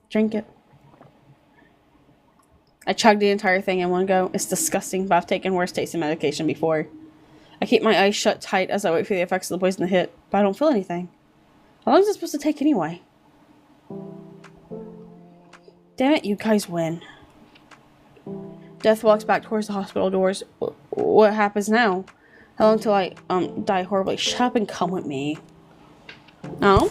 Drink it. I chugged the entire thing in one go. It's disgusting, but I've taken worse tasting medication before. I keep my eyes shut tight as I wait for the effects of the poison to hit, but I don't feel anything. How long is it supposed to take anyway? Damn it, you guys win. Death walks back towards the hospital doors. What happens now? How long till I die horribly? Shut up and come with me. No?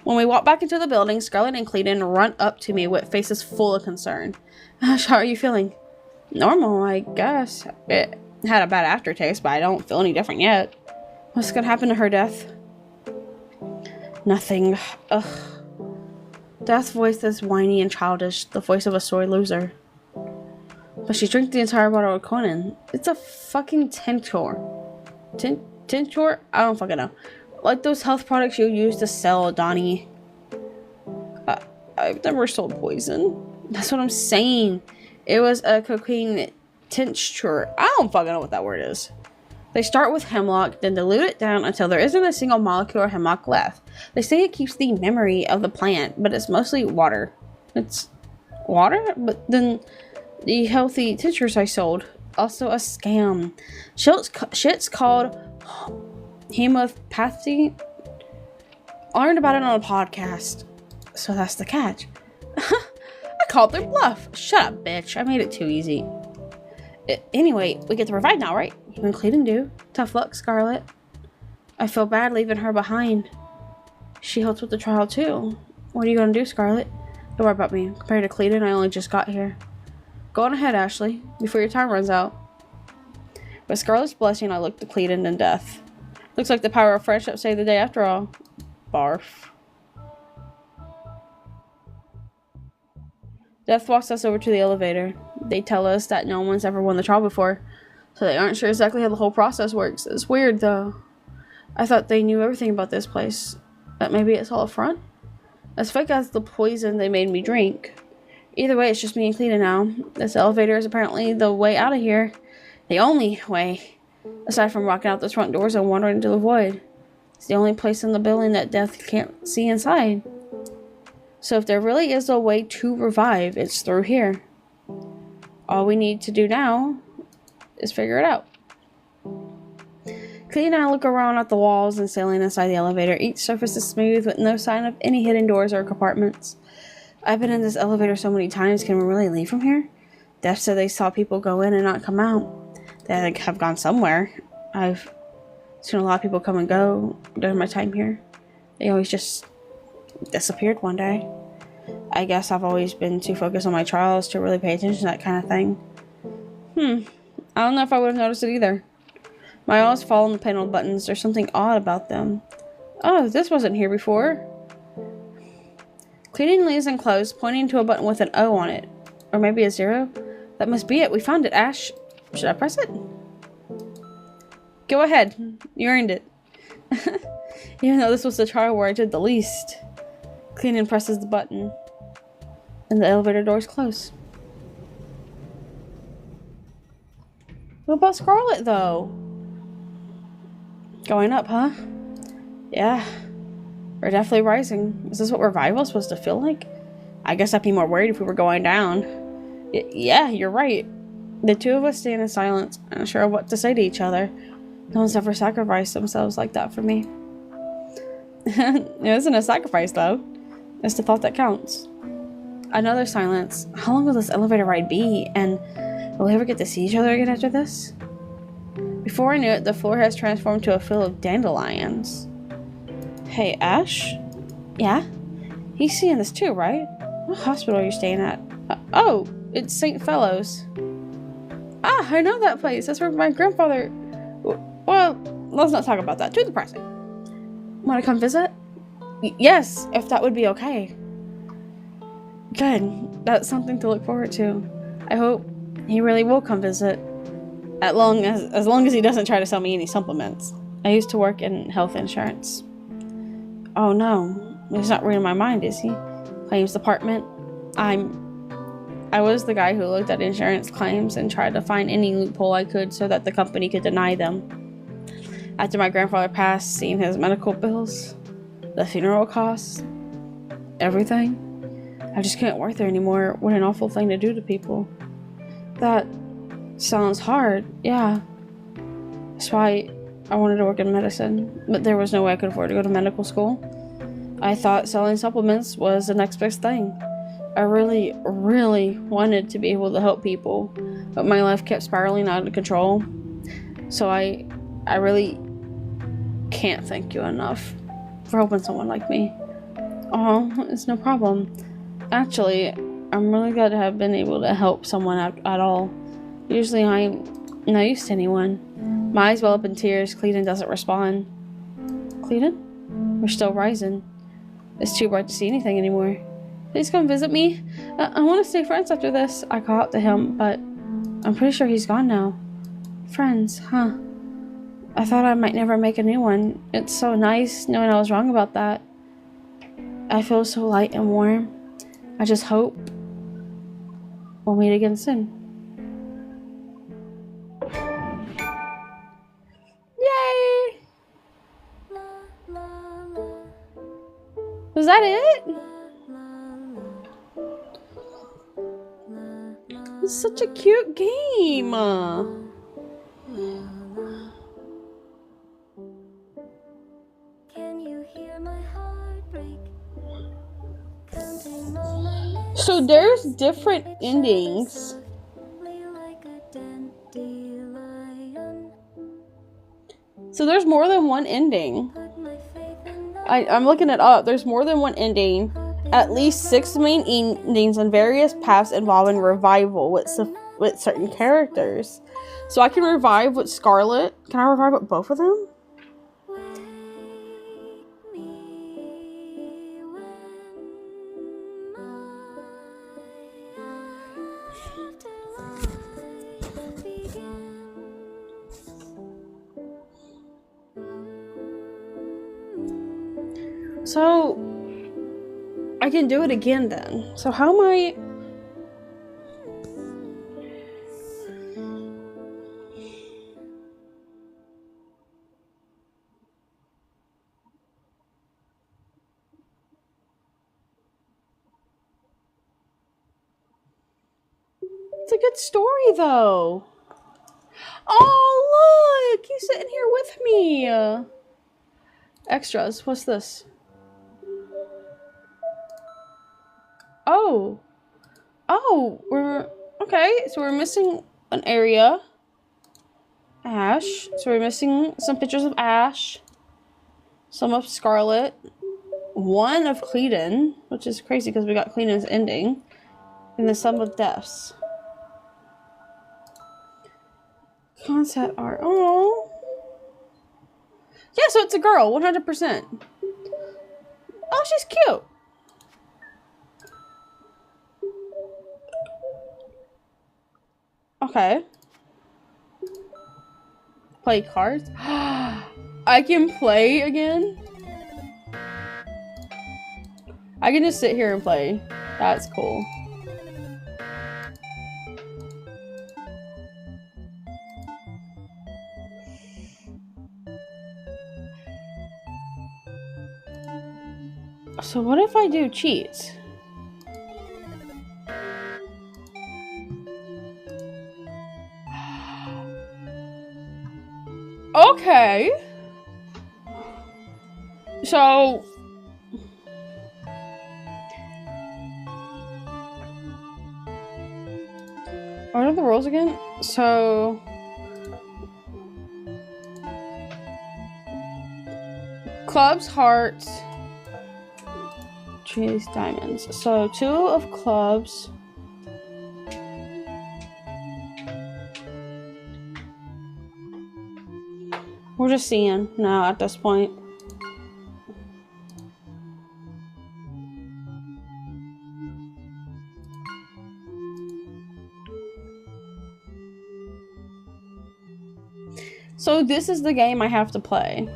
When we walk back into the building, Scarlet and Cleedon run up to me with faces full of concern. Ash, how are you feeling? Normal, I guess. It had a bad aftertaste, but I don't feel any different yet. What's gonna happen to her, Death? Nothing. Ugh. Death's voice is whiny and childish, the voice of a sore loser. But she drank the entire bottle of Conan. It's a fucking tincture. Tincture? I don't fucking know. Like those health products you use to sell, Donnie. I've never sold poison. That's what I'm saying. It was a cocaine tincture. I don't fucking know what that word is. They start with hemlock, then dilute it down until there isn't a single molecule of hemlock left. They say it keeps the memory of the plant, but it's mostly water. It's water? But then the healthy tinctures I sold, also a scam. Shit's called hemopathy. I learned about it on a podcast. So that's the catch. I called their bluff. Shut up, bitch. I made it too easy. Anyway, we get to revive now, right? You and Cleedon do. Tough luck, Scarlet. I feel bad leaving her behind. She helped with the trial too. What are you gonna do, Scarlet? Don't worry about me. Compared to Cleedon, I only just got here. Go on ahead, Ashley, before your time runs out. With Scarlet's blessing, I looked to Cleedon and Death. Looks like the power of friendship saved the day after all. Barf. Death walks us over to the elevator. They tell us that no one's ever won the trial before, so they aren't sure exactly how the whole process works. It's weird, though. I thought they knew everything about this place. But maybe it's all a front? As fake as the poison they made me drink. Either way, it's just me and Cleedon now. This elevator is apparently the way out of here. The only way. Aside from walking out those front doors and wandering into the void. It's the only place in the building that Death can't see inside. So if there really is a way to revive, it's through here. All we need to do now is figure it out. Cleedon and I look around at the walls and ceiling inside the elevator. Each surface is smooth with no sign of any hidden doors or compartments. I've been in this elevator so many times. Can we really leave from here? Death said they saw people go in and not come out. They have gone somewhere. I've seen a lot of people come and go during my time here. They always just disappeared one day. I guess I've always been too focused on my trials to really pay attention to that kind of thing. I don't know if I would have noticed it either. My eyes fall on the panel buttons. There's something odd about them. Oh, this wasn't here before. Cleedon leaves and closed, pointing to a button with an O on it. Or maybe a 0. That must be it. We found it, Ash. Should I press it? Go ahead. You earned it. Even though this was the trial where I did the least. Cleedon presses the button. And the elevator doors close. What about Scarlet, though? Going up, huh? Yeah. We're definitely rising. Is this what revival is supposed to feel like? I guess I'd be more worried if we were going down. Yeah, you're right. The two of us stand in silence, unsure of what to say to each other. No one's ever sacrificed themselves like that for me. It isn't a sacrifice, though. It's the thought that counts. Another silence. How long will this elevator ride be? And will we ever get to see each other again after this? Before I knew it, the floor has transformed to a field of dandelions. Hey, Ash? Yeah? He's seeing this too, right? What hospital are you staying at? Oh, it's St. Fellows. Ah, I know that place. That's where my grandfather... Well, let's not talk about that. Too depressing. Want to come visit? Yes, if that would be okay. Good. That's something to look forward to. I hope he really will come visit. As long as he doesn't try to sell me any supplements. I used to work in health insurance. Oh no, he's not reading my mind, is he? Claims department. I was the guy who looked at insurance claims and tried to find any loophole I could so that the company could deny them. After my grandfather passed, seeing his medical bills, the funeral costs, everything, I just couldn't work there anymore. What an awful thing to do to people. That sounds hard, yeah. That's why I wanted to work in medicine, but there was no way I could afford to go to medical school. I thought selling supplements was the next best thing. I really, really wanted to be able to help people, but my life kept spiraling out of control. So I really can't thank you enough for helping someone like me. Oh, it's no problem. Actually, I'm really glad to have been able to help someone at all. Usually I'm no use to anyone. My eyes well up in tears. Cleedon doesn't respond. Cleedon? We're still rising. It's too bright to see anything anymore. Please come visit me. I want to stay friends after this. I call out to him, but I'm pretty sure he's gone now. Friends, huh? I thought I might never make a new one. It's so nice knowing I was wrong about that. I feel so light and warm. I just hope we'll meet again soon. Yay! Was that it? It's such a cute game. Can you hear my heart break? So there's different endings. So there's more than one ending. I'm looking it up. There's more than one ending. At least 6 main endings and various paths involving revival with certain characters. So I can revive with Scarlet. Can I revive with both of them? So I can do it again then. So how am I... It's a good story though. Oh look! He's sitting here with me. Extras. What's this? Oh. Oh, we're... Okay, so we're missing an area. Ash. So we're missing some pictures of Ash. Some of Scarlet. One of Cleedon, which is crazy because we got Cleedon's ending. And then some of Death's. Concept art. Oh. Yeah, so it's a girl, 100%. Oh, she's cute. Okay. Play cards. I can play again. I can just sit here and play. That's cool. So what if I do cheats? Okay. So what are the rules again? So clubs, hearts, chase, diamonds. So 2 of clubs. We're just seeing now at this point. So this is the game I have to play.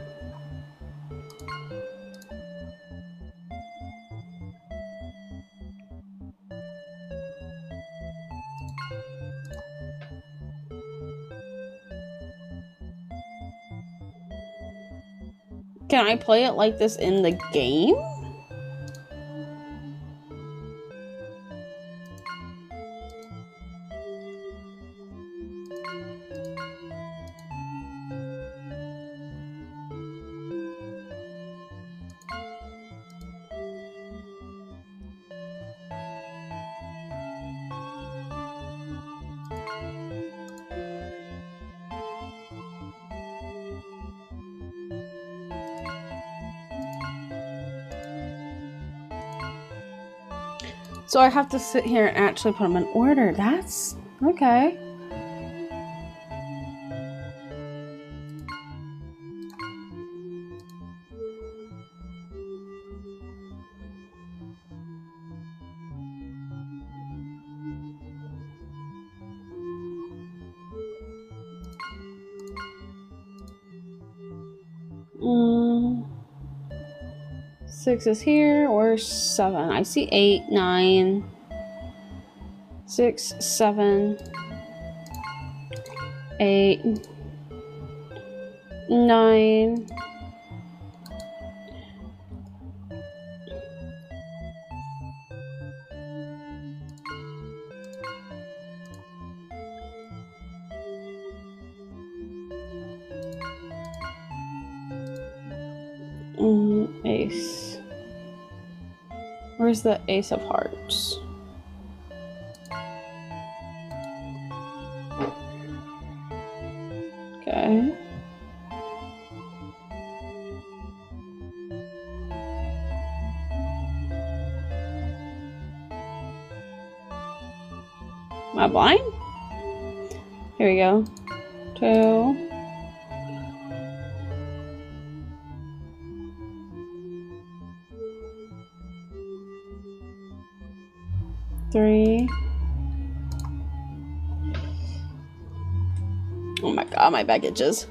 Can I play it like this in the game? So I have to sit here and actually put them in order. That's okay. Mm, 6 is here, or 7. I see 8, 9, 6, 7, 8, 9. Ace. Where's the Ace of Hearts? Okay. Am I blind? Here we go. 2. 3. Oh my god, my back itches.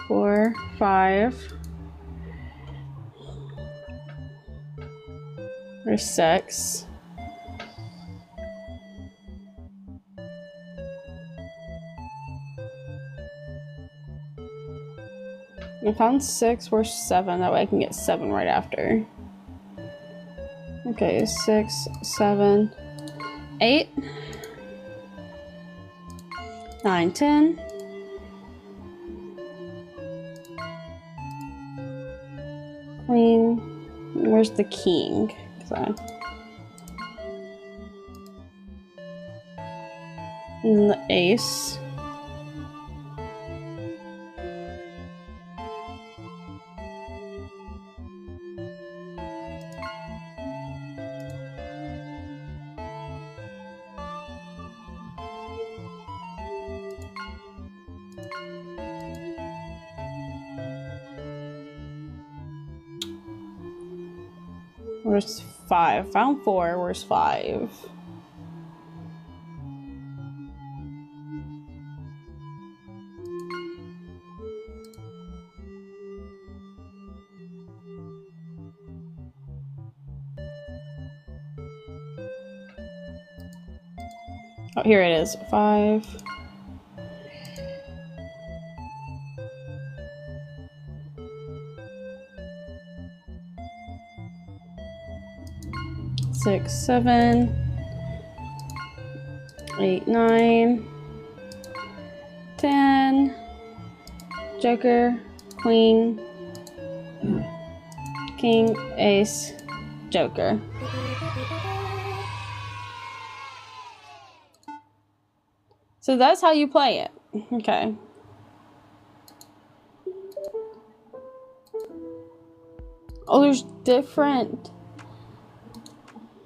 4, 5. There's 6. I found 6. Where's 7? That way I can get 7 right after. Okay, 6, 7, 8, 9, 10. Queen. Where's the king? And the ace. Where's 5? Found 4. Where's 5? Oh, here it is. 5. 6, 7, 8, 9, 10, Joker, Queen, King, Ace, Joker. So that's how you play it. Okay. Oh, there's different.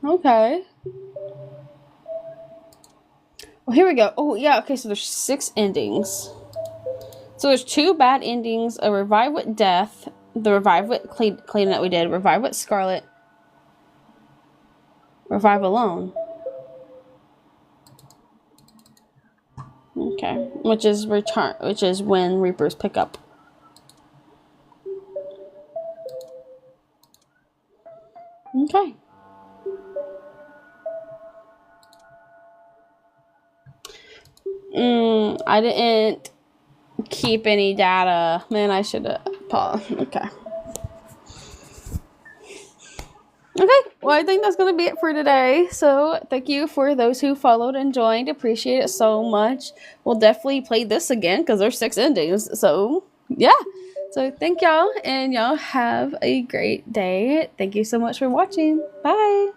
Okay. Well, here we go. Oh, yeah. Okay, so there's 6 endings. So there's 2 bad endings. A Revive with Death. The Revive with Clayton that we did. Revive with Scarlet. Revive alone. Okay. Which is return. Which is when Reapers pick up. Okay. I didn't keep any data. Man, I should have paused. Okay. Okay, well, I think that's going to be it for today. So, thank you for those who followed and joined. Appreciate it so much. We'll definitely play this again because there's 6 endings. So, yeah. So, thank y'all, and y'all have a great day. Thank you so much for watching. Bye.